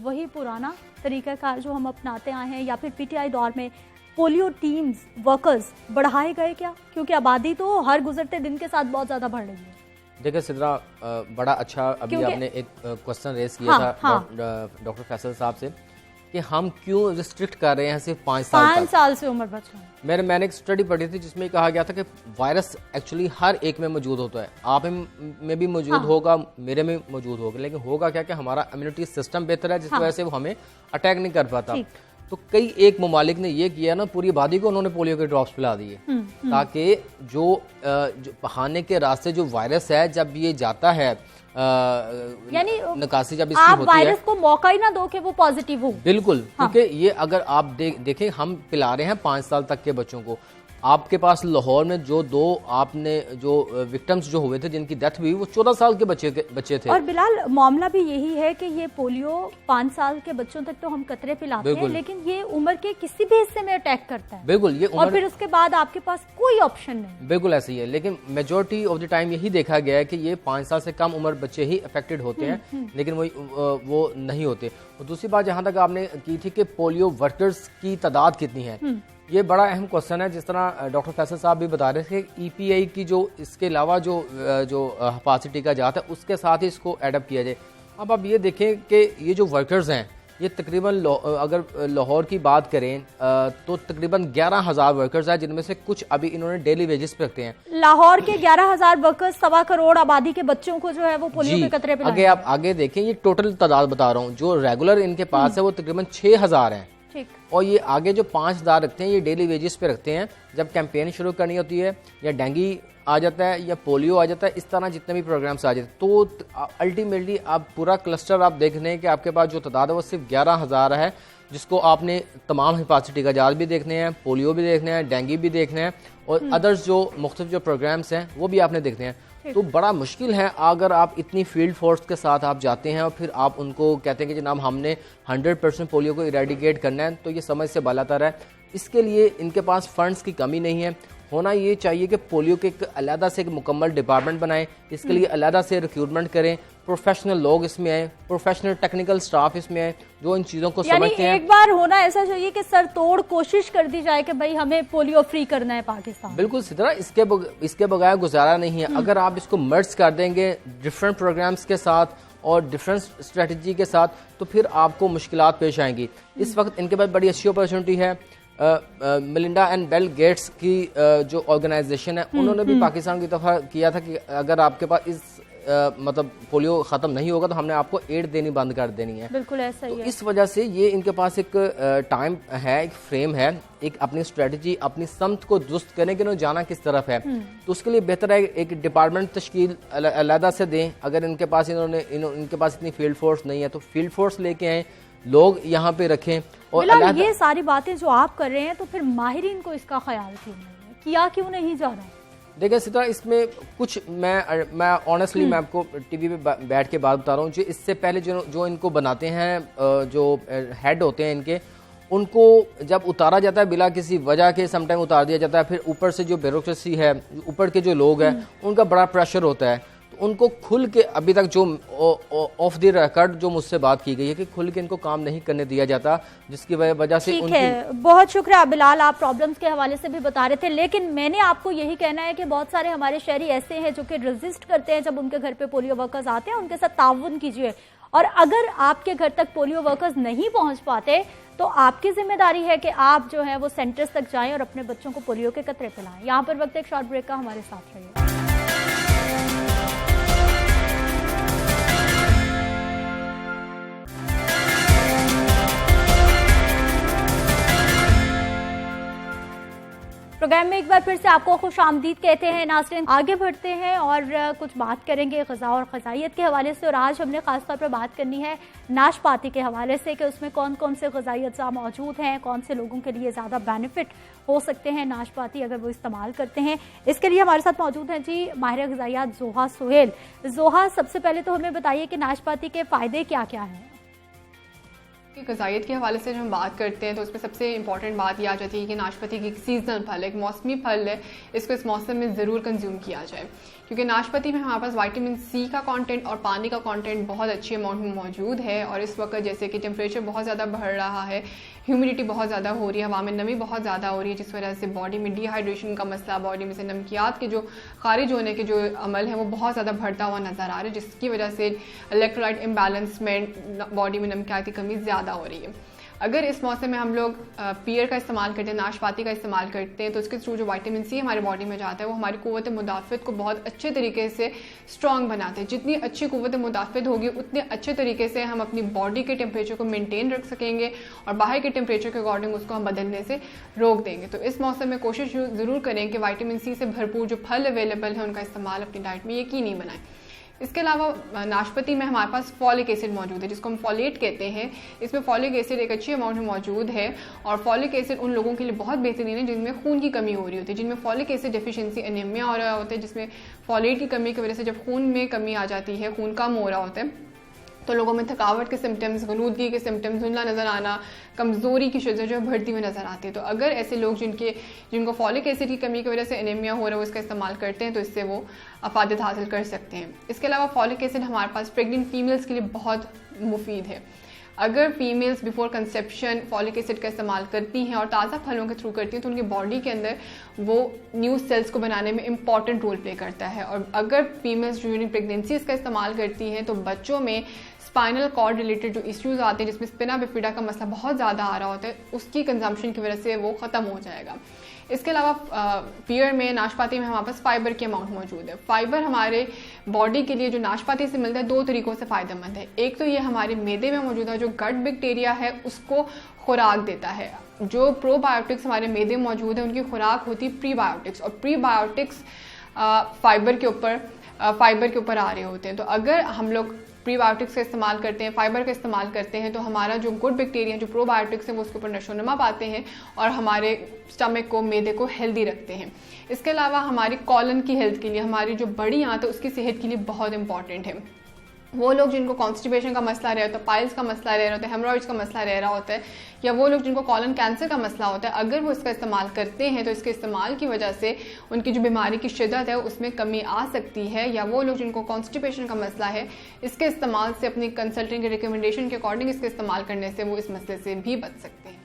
वही पुराना तरीकाकार जो हम अपनाते आए हैं या फिर PTI दौर में पोलियो टीम्स वर्कर्स बढ़ाए गए क्या? क्योंकि आबादी तो हर गुजरते दिन के साथ बहुत ज्यादा बढ़ रही है। देखिए सिद्रा, बड़ा अच्छा अभी आपने एक क्वेश्चन रेस किया था डॉक्टर फैसल साहब से कि हम क्यों रिस्ट्रिक्ट कर रहे हैं सिर्फ 5 साल से उम्र बच्चों। मैंने एक स्टडी पढ़ी थी जिसमें कहा गया था कि वायरस एक्चुअली हर एक में मौजूद होता है। आप में भी मौजूद होगा, मेरे में मौजूद होगा, लेकिन होगा क्या कि हमारा इम्यूनिटी सिस्टम बेहतर है जिस वजह से वो हमें अटैक नहीं कर पाता। तो कई एक ममालिक ने ये किया ना, पूरी आबादी को उन्होंने पोलियो के ड्रॉप्स पिला दिए ताकि जो बहाने के रास्ते जो वायरस है जब ये जाता है यानी निकासी जब इसकी आप होती है, वायरस को मौका ही ना दो कि वो पॉजिटिव हो। बिल्कुल, क्योंकि ये अगर आप देखें हम पिला रहे हैं 5 साल तक के बच्चों को, आपके पास लाहौर में जो जो विक्टिम्स जो हुए थे, जिनकी डेथ हुई, वो 14 साल के बच्चे थे। और बिलाल, मामला भी यही है कि ये पोलियो 5 साल के बच्चों तक तो हम कतरे पिलाते हैं, लेकिन ये उम्र के किसी भी हिस्से में अटैक करता है। बिल्कुल, ये और फिर उसके बाद आपके पास कोई ऑप्शन नहीं। बिल्कुल ऐसे ही है, लेकिन मेजोरिटी ऑफ द टाइम यही देखा गया है कि ये 5 साल से कम उम्र बच्चे ही अफेक्टेड होते हैं, लेकिन वो नहीं होते। और दूसरी बात जहाँ तक आपने की थी कि पोलियो वर्कर्स की तादाद कितनी है, ये बड़ा अहम क्वेश्चन है। जिस तरह डॉक्टर फैसल साहब भी बता रहे थे, EPI की जो इसके अलावा जो हिफाजती टीका जाता है उसके साथ ही इसको एडप्ट किया जाए। अब आप ये देखें कि ये जो वर्कर्स हैं, ये तकरीबन अगर लाहौर की बात करें तो तकरीबन 11,000 वर्कर्स हैं, जिनमें से कुछ अभी इन्होंने डेली वेजेस पे रखते हैं। लाहौर के 11,000 वर्कर्स 1.25 करोड़ आबादी के बच्चों को जो है वो पोलियो के कतरे पिलाएंगे। आगे आप आगे देखें, ये टोटल तादाद बता रहा हूँ, जो रेगुलर इनके पास है वो तकरीबन 6,000 है। और ये आगे जो 5,000 रखते हैं, ये डेली वेजेस पे रखते हैं। जब कैंपेन शुरू करनी होती है, या डेंगू आ जाता है या पोलियो आ जाता है, इस तरह जितने भी प्रोग्राम्स आ जाते हैं, तो अल्टीमेटली आप पूरा क्लस्टर आप देख रहे हैं कि आपके पास जो तादाद है वो सिर्फ 11,000 है, जिसको आपने तमाम हिफाजती टीकाजात भी देखने हैं, पोलियो भी देखने हैं, डेंगू भी देखने हैं, और अदर्स जो मुख्तलिफ जो प्रोग्राम्स हैं वो भी आपने देखने हैं। तो बड़ा मुश्किल है अगर आप इतनी फील्ड फोर्स के साथ आप जाते हैं और फिर आप उनको कहते हैं कि जनाब हमने 100% पोलियो को इरेडिकेट करना है, तो ये समझ से बालातर है। इसके लिए इनके पास फंड्स की कमी नहीं है। होना ये चाहिए कि पोलियो के एक अलहदा से एक मुकम्मल डिपार्टमेंट बनाएं, इसके लिए अलहदा से रिक्रूटमेंट करें, प्रोफेशनल लोग इसमें आए, प्रोफेशनल टेक्निकल स्टाफ इसमें आए जो इन चीज़ों को समझते हैं। एक बार होना ऐसा चाहिए कि सर तोड़ कोशिश कर दी जाए कि भाई हमें पोलियो फ्री करना है पाकिस्तान। बिल्कुल सिद्रा, इसके बगैर गुजारा नहीं है। अगर आप इसको मर्ज कर देंगे डिफरेंट प्रोग्राम्स के साथ और डिफरेंट स्ट्रेटजी के साथ, तो फिर आपको मुश्किलात पेश आएंगी। इस वक्त इनके पास बड़ी अच्छी अपॉर्चुनिटी है। मिलिंडा एंड बिल गेट्स की जो ऑर्गेनाइजेशन है, उन्होंने भी पाकिस्तान की तरफ किया था कि अगर आपके पास इस मतलब पोलियो खत्म नहीं होगा तो हमने आपको एड देनी बंद कर देनी है। बिल्कुल ऐसा ही है। इस वजह से ये इनके पास एक टाइम है, एक फ्रेम है, एक अपनी स्ट्रेटजी, अपनी समत को दुरुस्त करने के लिए जाना किस तरफ है। तो उसके लिए बेहतर है एक डिपार्टमेंट तश्कील अलहदा से दें। अगर इनके पास इनके पास इतनी फील्ड फोर्स नहीं है तो फील्ड फोर्स लेके आए, लोग यहाँ पे रखें। और ये सारी बातें जो आप कर रहे हैं, तो फिर माहिरीन को इसका ख्याल क्यों नहीं है, किया क्यों नहीं जा रहा? देखिए सितारा, इसमें कुछ मैं ऑनेस्टली मैं आपको टीवी पे बैठ के बात बता रहा हूँ। जो इससे पहले जो इनको बनाते हैं, जो हेड होते हैं इनके, उनको जब उतारा जाता है बिला किसी वजह के, समटाइम उतार दिया जाता है। फिर ऊपर से जो ब्यूरोक्रेसी है, ऊपर के जो लोग हैं, उनका बड़ा प्रेशर होता है। तो उनको खुल के अभी तक जो ऑफ द रिकॉर्ड जो मुझसे बात की गई है कि खुल के इनको काम नहीं करने दिया जाता, जिसकी वजह से ठीक है। बहुत शुक्रिया बिलाल, आप प्रॉब्लम्स के हवाले से भी बता रहे थे, लेकिन मैंने आपको यही कहना है कि बहुत सारे हमारे शहरी ऐसे हैं जो कि रेजिस्ट करते हैं जब उनके घर पे पोलियो वर्कर्स आते हैं। उनके साथ ताउन कीजिए, और अगर आपके घर तक पोलियो वर्कर्स नहीं पहुंच पाते तो आपकी जिम्मेदारी है कि आप जो है वो सेंटर्स तक जाएं और अपने बच्चों को पोलियो के कतरे पिलाएं। यहाँ पर वक्त एक शॉर्ट ब्रेक का, हमारे साथ रहिए। प्रोग्राम में एक बार फिर से आपको खुश आमदीद कहते हैं नाज़रीन। आगे बढ़ते हैं और कुछ बात करेंगे ग़िज़ा और ग़िज़ाइयत के हवाले से। और आज हमने ख़ासतौर पर बात करनी है नाशपाती के हवाले से कि उसमें कौन कौन से ग़िज़ाई अज्जा मौजूद हैं, कौन से लोगों के लिए ज़्यादा बेनिफिट हो सकते हैं नाशपाती अगर वो इस्तेमाल करते हैं। इसके लिए हमारे साथ मौजूद हैं जी माहिर ग़िज़ाइयात ज़ोहा सुहेल। ज़ोहा, सबसे पहले तो हमें बताइए कि नाशपाती के फ़ायदे क्या क्या हैं? ग़िज़ाइयत के हवाले से जब हम बात करते हैं तो उसमें सबसे इंपॉर्टेंट बात यह आ जाती है कि नाशपाती की सीजनल फल है, एक मौसमी फल है, इसको इस मौसम में ज़रूर कंज्यूम किया जाए, क्योंकि नाशपाती में हमारे पास विटामिन सी का कंटेंट और पानी का कंटेंट बहुत अच्छी अमाउंट में मौजूद है। और इस वक्त जैसे कि टेम्परेचर बहुत ज़्यादा बढ़ रहा है, ह्यूमिडिटी बहुत ज़्यादा हो रही है, हवा में नमी बहुत ज़्यादा हो रही है, जिस वजह से बॉडी में डिहाइड्रेशन का मसला, बॉडी में से नमकियात के जो खारिज होने के जो अमल है वो बहुत ज़्यादा बढ़ता हुआ नज़र आ रहा है, जिसकी वजह से इलेक्ट्रोलाइट इम्बैलेंसमेंट, बॉडी में नमकियात की कमी ज़्यादा हो रही है। अगर इस मौसम में हम लोग पीयर का इस्तेमाल करते हैं, नाशपाती का इस्तेमाल करते हैं, तो उसके थ्रू जो विटामिन सी हमारी बॉडी में जाता है वो हमारी क़ुव्वत मुदाफ़त को बहुत अच्छे तरीके से स्ट्रॉन्ग बनाते हैं। जितनी अच्छी क़ुव्वत मुदाफ़त होगी उतने अच्छे तरीके से हम अपनी बॉडी के टेम्परेचर को मेनटेन रख सकेंगे और बाहर के टेम्परेचर के अकॉर्डिंग उसको हम बदलने से रोक देंगे। तो इस मौसम में कोशिश ज़रूर करें कि विटामिन सी से भरपूर जो फल अवेलेबल है उनका इस्तेमाल अपनी डाइट में यकीनी बनाएं। इसके अलावा नाशपाती में हमारे पास फॉलिक एसिड मौजूद है, जिसको हम फॉलेट कहते हैं। इसमें फॉलिक एसिड एक अच्छी अमाउंट में मौजूद है और फॉलिक एसिड उन लोगों के लिए बहुत बेहतरीन है जिनमें खून की कमी हो रही होती है, जिनमें फॉलिक एसिड डेफिशिएंसी एनीमिया हो रहा होता है, जिसमें फॉलेट की कमी की वजह से जब खून में कमी आ जाती है, खून कम हो रहा होता है, तो लोगों में थकावट के सिम्टम्स, गलूदगी के सिम्टम्स, धुंधला नजर आना, कमजोरी की शिद्दत जो है बढ़ती हुई नजर आती है। तो अगर ऐसे लोग जिनको फॉलिक एसिड की कमी की वजह से एनीमिया हो रहा है वो इसका इस्तेमाल करते हैं तो इससे वो अफादत हासिल कर सकते हैं। इसके अलावा फॉलिक एसिड हमारे पास प्रेग्नेंट फीमेल्स के लिए बहुत मुफीद है। अगर females before conception folic acid का इस्तेमाल करती हैं और ताज़ा फलों के थ्रू करती हैं तो उनकी बॉडी के अंदर वो न्यू सेल्स को बनाने में इंपॉर्टेंट रोल प्ले करता है। और अगर फीमेल्स ड्यूरिंग प्रेगनेंसी इसका इस्तेमाल करती हैं तो बच्चों में स्पाइनल कॉर्ड रिलेटेड जो इश्यूज आते हैं, जिसमें स्पिना बिफिडा का मसला बहुत ज़्यादा आ रहा होता है, उसकी कंजम्पशन की वजह से वो ख़त्म हो जाएगा। इसके अलावा पीयर में, नाशपाती में हमारे पास फाइबर की अमाउंट मौजूद है। फाइबर हमारे बॉडी के लिए जो नाशपाती से मिलता है 2 तरीकों से फ़ायदेमंद है। एक तो ये हमारे मैदे में मौजूद है जो गट बैक्टीरिया है उसको खुराक देता है। जो प्रोबायोटिक्स हमारे मैदे में मौजूद है उनकी खुराक होती है प्रीबायोटिक्स, और प्रीबायोटिक्स फाइबर के ऊपर आ रहे होते हैं। तो अगर हम लोग प्रीबायोटिक्स का इस्तेमाल करते हैं, फाइबर का इस्तेमाल करते हैं, तो हमारा जो गुड बैक्टीरिया जो प्रोबायोटिक्स है वो उसके ऊपर नशोनमा पाते हैं और हमारे स्टमक को, मैदे को हेल्दी रखते हैं। इसके अलावा हमारी कॉलन की हेल्थ के लिए, हमारी जो बड़ी आंत है उसकी सेहत के लिए बहुत इंपॉर्टेंट है। वो लोग जिनको कॉन्स्टिपेशन का मसला रह होता है, पाइल्स का मसला रह रहा होता है, हेमरॉइड्स का मसला रह रहा होता है, या वो लोग जिनको कॉलन कैंसर का मसला होता है, अगर वो इसका इस्तेमाल करते हैं तो इसके इस्तेमाल की वजह से उनकी जो बीमारी की शिद्दत है उसमें कमी आ सकती है। या वो लोग जिनको कॉन्स्टिपेशन का मसला है, इसके इस्तेमाल से अपनी कंसल्टेंट के रिकमेंडेशन के अकॉर्डिंग इसके इस्तेमाल करने से वो इस मसले से भी बच सकते हैं।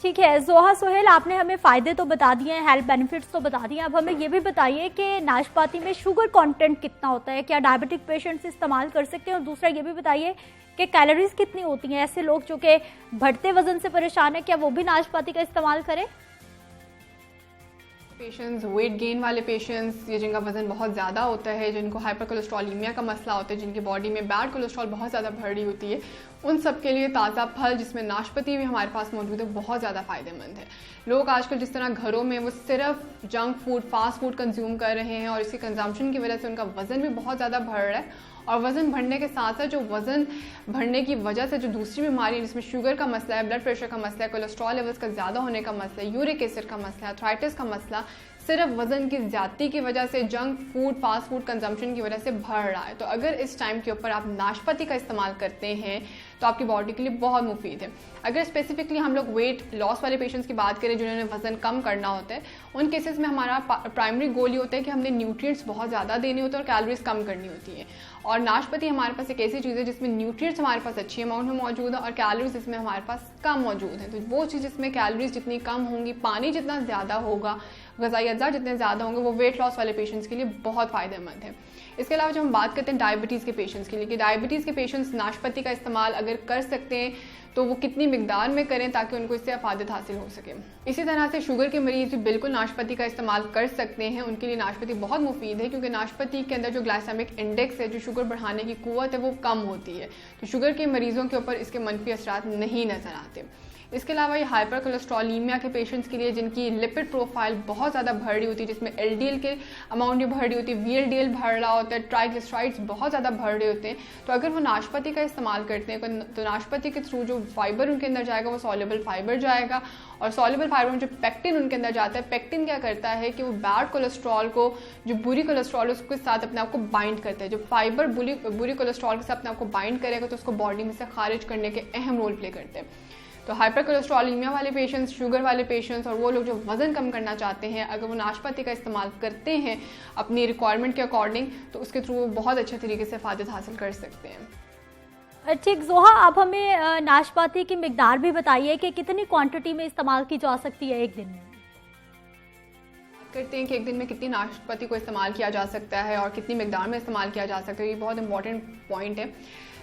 ठीक है जोहा सोहेल, आपने हमें फ़ायदे तो बता दिए हैं, हेल्थ बेनिफिट्स तो बता दिए हैं। अब हमें ये भी बताइए कि नाशपाती में शुगर कंटेंट कितना होता है, क्या डायबिटिक पेशेंट्स इस्तेमाल कर सकते हैं? और दूसरा ये भी बताइए कि कैलोरीज कितनी होती हैं? ऐसे लोग जो कि बढ़ते वजन से परेशान है, क्या वो भी नाशपाती का इस्तेमाल करें? पेशेंट्स, वेट गेन वाले पेशेंट्स, ये जिनका वजन बहुत ज़्यादा होता है, जिनको हाइपर कोलेस्ट्रॉलीमिया का मसला होता है, जिनकी बॉडी में बैड कोलेस्ट्रॉल बहुत ज़्यादा बढ़ रही होती है, उन सब के लिए ताज़ा फल जिसमें नाशपाती भी हमारे पास मौजूद है बहुत ज़्यादा फ़ायदेमंद है। लोग आजकल जिस तरह घरों में वो सिर्फ junk food, fast food consume कर रहे हैं और इसकी कंजम्पशन की वजह से उनका वज़न भी बहुत ज़्यादा बढ़ रहा है। और वज़न बढ़ने के साथ साथ जो वज़न बढ़ने की वजह से जो दूसरी बीमारी जिसमें शुगर का मसला है, ब्लड प्रेशर का मसला है, कोलेस्ट्रॉल लेवल्स का ज़्यादा होने का मसला है, यूरिक एसिड का मसला है, आर्थराइटिस का मसला, सिर्फ वज़न की ज़्यादती की वजह से, junk food, fast food consumption की वजह से बढ़ रहा है। तो अगर इस टाइम के ऊपर आप नाशपाती का इस्तेमाल करते हैं तो आपकी बॉडी के लिए बहुत मुफीद है। अगर स्पेसिफिकली हम लोग वेट लॉस वाले पेशेंट्स की बात करें जिन्होंने वज़न कम करना होता है, उन केसेस में हमारा प्राइमरी गोल ये होता है कि हमने न्यूट्रिएंट्स बहुत ज़्यादा देने होते हैं और कैलोरीज कम करनी होती है। और नाशपाती हमारे पास एक ऐसी चीज़ है जिसमें न्यूट्रिएंट्स हमारे पास अच्छी अमाउंट में मौजूद है और कैलोरीज इसमें हमारे पास कम मौजूद है। तो वो चीज़ जिसमें कैलोरीज जितनी कम होंगी, पानी जितना ज़्यादा होगा, ग़िज़ाई अज़्ज़ा जितने ज़्यादा होंगे, वो वेट लॉस वाले पेशेंट्स के लिए बहुत फ़ायदेमंद है। इसके अलावा जब हम बात करते हैं डायबिटीज़ के पेशेंट्स के लिए कि डायबिटीज़ के पेशेंट्स नाशपाती का इस्तेमाल अगर कर सकते हैं तो वो कितनी मिकदार में करें ताकि उनको इससे अफादत हासिल हो सके। इसी तरह से शुगर के मरीज भी बिल्कुल नाशपाती का इस्तेमाल कर सकते हैं, उनके लिए नाशपाती बहुत मुफीद है क्योंकि नाशपाती के अंदर जो ग्लाइसेमिक इंडेक्स है, जो शुगर बढ़ाने की कुव्वत है, वो कम होती है। तो शुगर के मरीजों के ऊपर इसके मनफी असरात नहीं नजर आते। इसके अलावा ये हाइपर कोलेस्ट्रॉलीमिया के पेशेंट्स के लिए जिनकी लिपिड प्रोफाइल बहुत ज़्यादा बढ़ रही होती है, जिसमें LDL के अमाउंट भी बढ़ रही होती है, VLDL बढ़ रहा होता है, ट्राइग्लिसराइड्स बहुत ज़्यादा बढ़ रहे होते हैं, तो अगर वो नाशपाती का इस्तेमाल करते हैं तो नाशपाती के थ्रू जो फाइबर उनके अंदर जाएगा वो सॉल्युबल फाइबर जाएगा और सॉल्युबल फाइबर में जो पेक्टिन उनके अंदर जाता है, पेक्टिन क्या करता है कि वो बैड कोलेस्ट्रॉल को, जो बुरी कोलेस्ट्रॉल उसके साथ अपने आप को बाइंड करता है। जो फाइबर बुरी कोलेस्ट्रॉल के साथ अपने आप को बाइंड करेगा तो उसको बॉडी में से खारिज करने के अहम रोल प्ले करते हैं। तो हाइपर कोलेस्ट्रॉलीमिया वाले पेशेंट्स, शुगर वाले पेशेंट्स और वो लोग जो वज़न कम करना चाहते हैं, अगर वो नाशपाती का इस्तेमाल करते हैं अपनी रिक्वायरमेंट के अकॉर्डिंग तो उसके थ्रू वो बहुत अच्छे तरीके से फ़ायदा हासिल कर सकते हैं। ठीक जोहा, आप हमें नाशपाती की मिकदार भी बताइए कि कितनी क्वांटिटी में इस्तेमाल की जा सकती है एक दिन में? बात करते हैं कि एक दिन में कितनी नाशपाती को इस्तेमाल किया जा सकता है और कितनी मिकदार में इस्तेमाल किया जा सकता है, ये बहुत इंपॉर्टेंट पॉइंट है।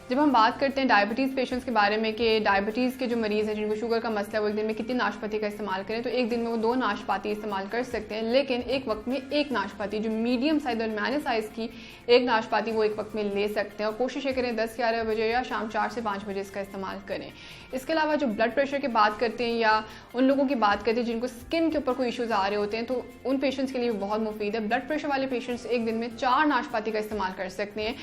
जब हम बात करते हैं डायबिटीज़ पेशेंट्स के बारे में कि डायबिटीज़ के जो मरीज़ हैं जिनको शुगर का मसला है वो एक दिन में कितनी नाशपाती का इस्तेमाल करें, तो एक दिन में वो 2 नाशपाती इस्तेमाल कर सकते हैं, लेकिन एक वक्त में 1 नाशपाती, जो मीडियम साइज और मैने साइज़ की 1 नाशपाती वो एक वक्त में ले सकते हैं। और कोशिश ये करें 10-11 बजे या शाम 4 से 5 बजे इसका इस्तेमाल करें। इसके अलावा जो ब्लड प्रेशर की बात करते हैं या उन लोगों की बात करते हैं जिनको स्किन के ऊपर कोई इश्यूज आ रहे होते हैं, तो उन पेशेंट्स के लिए बहुत मुफीद है। ब्लड प्रेशर वाले पेशेंट्स एक दिन में 4 नाशपाती का इस्तेमाल कर सकते हैं।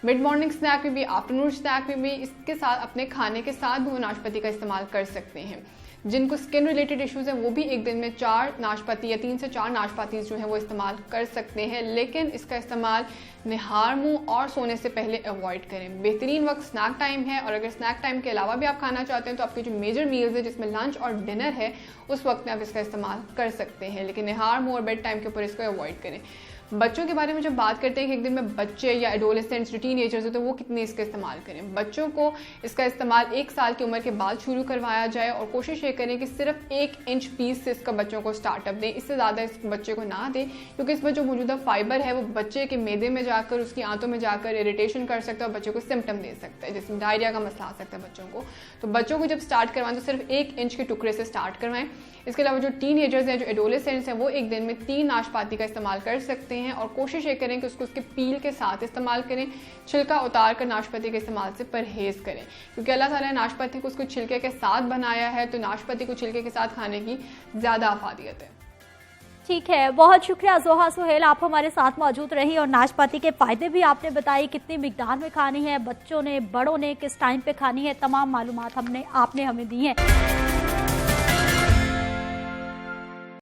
मिड मॉर्निंग स्नैक में भी, आफ्टरनून स्नैक में भी, इसके साथ अपने खाने के साथ भी वो नाशपाती का इस्तेमाल कर सकते हैं। जिनको स्किन रिलेटेड इश्यूज हैं वो भी एक दिन में 4 नाशपाती या 3 से 4 नाशपाती जो है वो इस्तेमाल कर सकते हैं, लेकिन इसका इस्तेमाल निहार मुंह और सोने से पहले अवॉइड करें। बेहतरीन वक्त स्नैक टाइम है, और अगर स्नैक टाइम के अलावा भी आप खाना चाहते हैं तो आपके जो मेजर मील्स है जिसमें लंच और डिनर है उस वक्त में आप इसका इस्तेमाल कर सकते हैं, लेकिन निहार मुंह और बेड टाइम के ऊपर इसको अवॉइड करें। बच्चों के बारे में जब बात करते हैं कि एक दिन में बच्चे या एडोलेसेंट्स जो टीनेजर्स होते हैं वो कितने इसका इस्तेमाल करें, बच्चों को इसका इस्तेमाल 1 साल की उम्र के बाद शुरू करवाया जाए, और कोशिश ये करें कि सिर्फ 1 इंच पीस से इसका बच्चों को स्टार्टअप दें, इससे ज़्यादा इस बच्चे को ना दें, क्योंकि इसमें जो मौजूदा फाइबर है वो बच्चे के मैदे में जाकर, उसकी आंतों में जाकर इरिटेशन कर सकता है और बच्चे को सिम्टम दे सकता है, जिसमें डायरिया का मसला आ सकता है बच्चों को। तो बच्चों को जब स्टार्ट करवाएं तो सिर्फ 1 इंच के टुकड़े से स्टार्ट करवाएं। इसके अलावा जो टीनेजर्स हैं, जो एडोलेसेंट्स हैं, वो एक दिन में 3 नाशपाती का इस्तेमाल कर सकते हैं, और कोशिश ये करें कि उसको उसके पील के साथ इस्तेमाल करें, छिलका उतार कर नाशपाती के इस्तेमाल से परहेज करें, क्योंकि अल्लाह ताला ने नाशपाती को उसको छिलके के साथ बनाया है, तो नाशपाती को छिलके के साथ खाने की ज़्यादा अफादियत है। ठीक है, बहुत शुक्रिया जोहा सुहेल, आप हमारे साथ मौजूद रही और नाशपाती के फायदे भी आपने बताई, कितनी मिकदार में खानी है, बच्चों ने, बड़ों ने, किस टाइम पे खानी है, तमाम मालूमात आपने हमें दी हैं।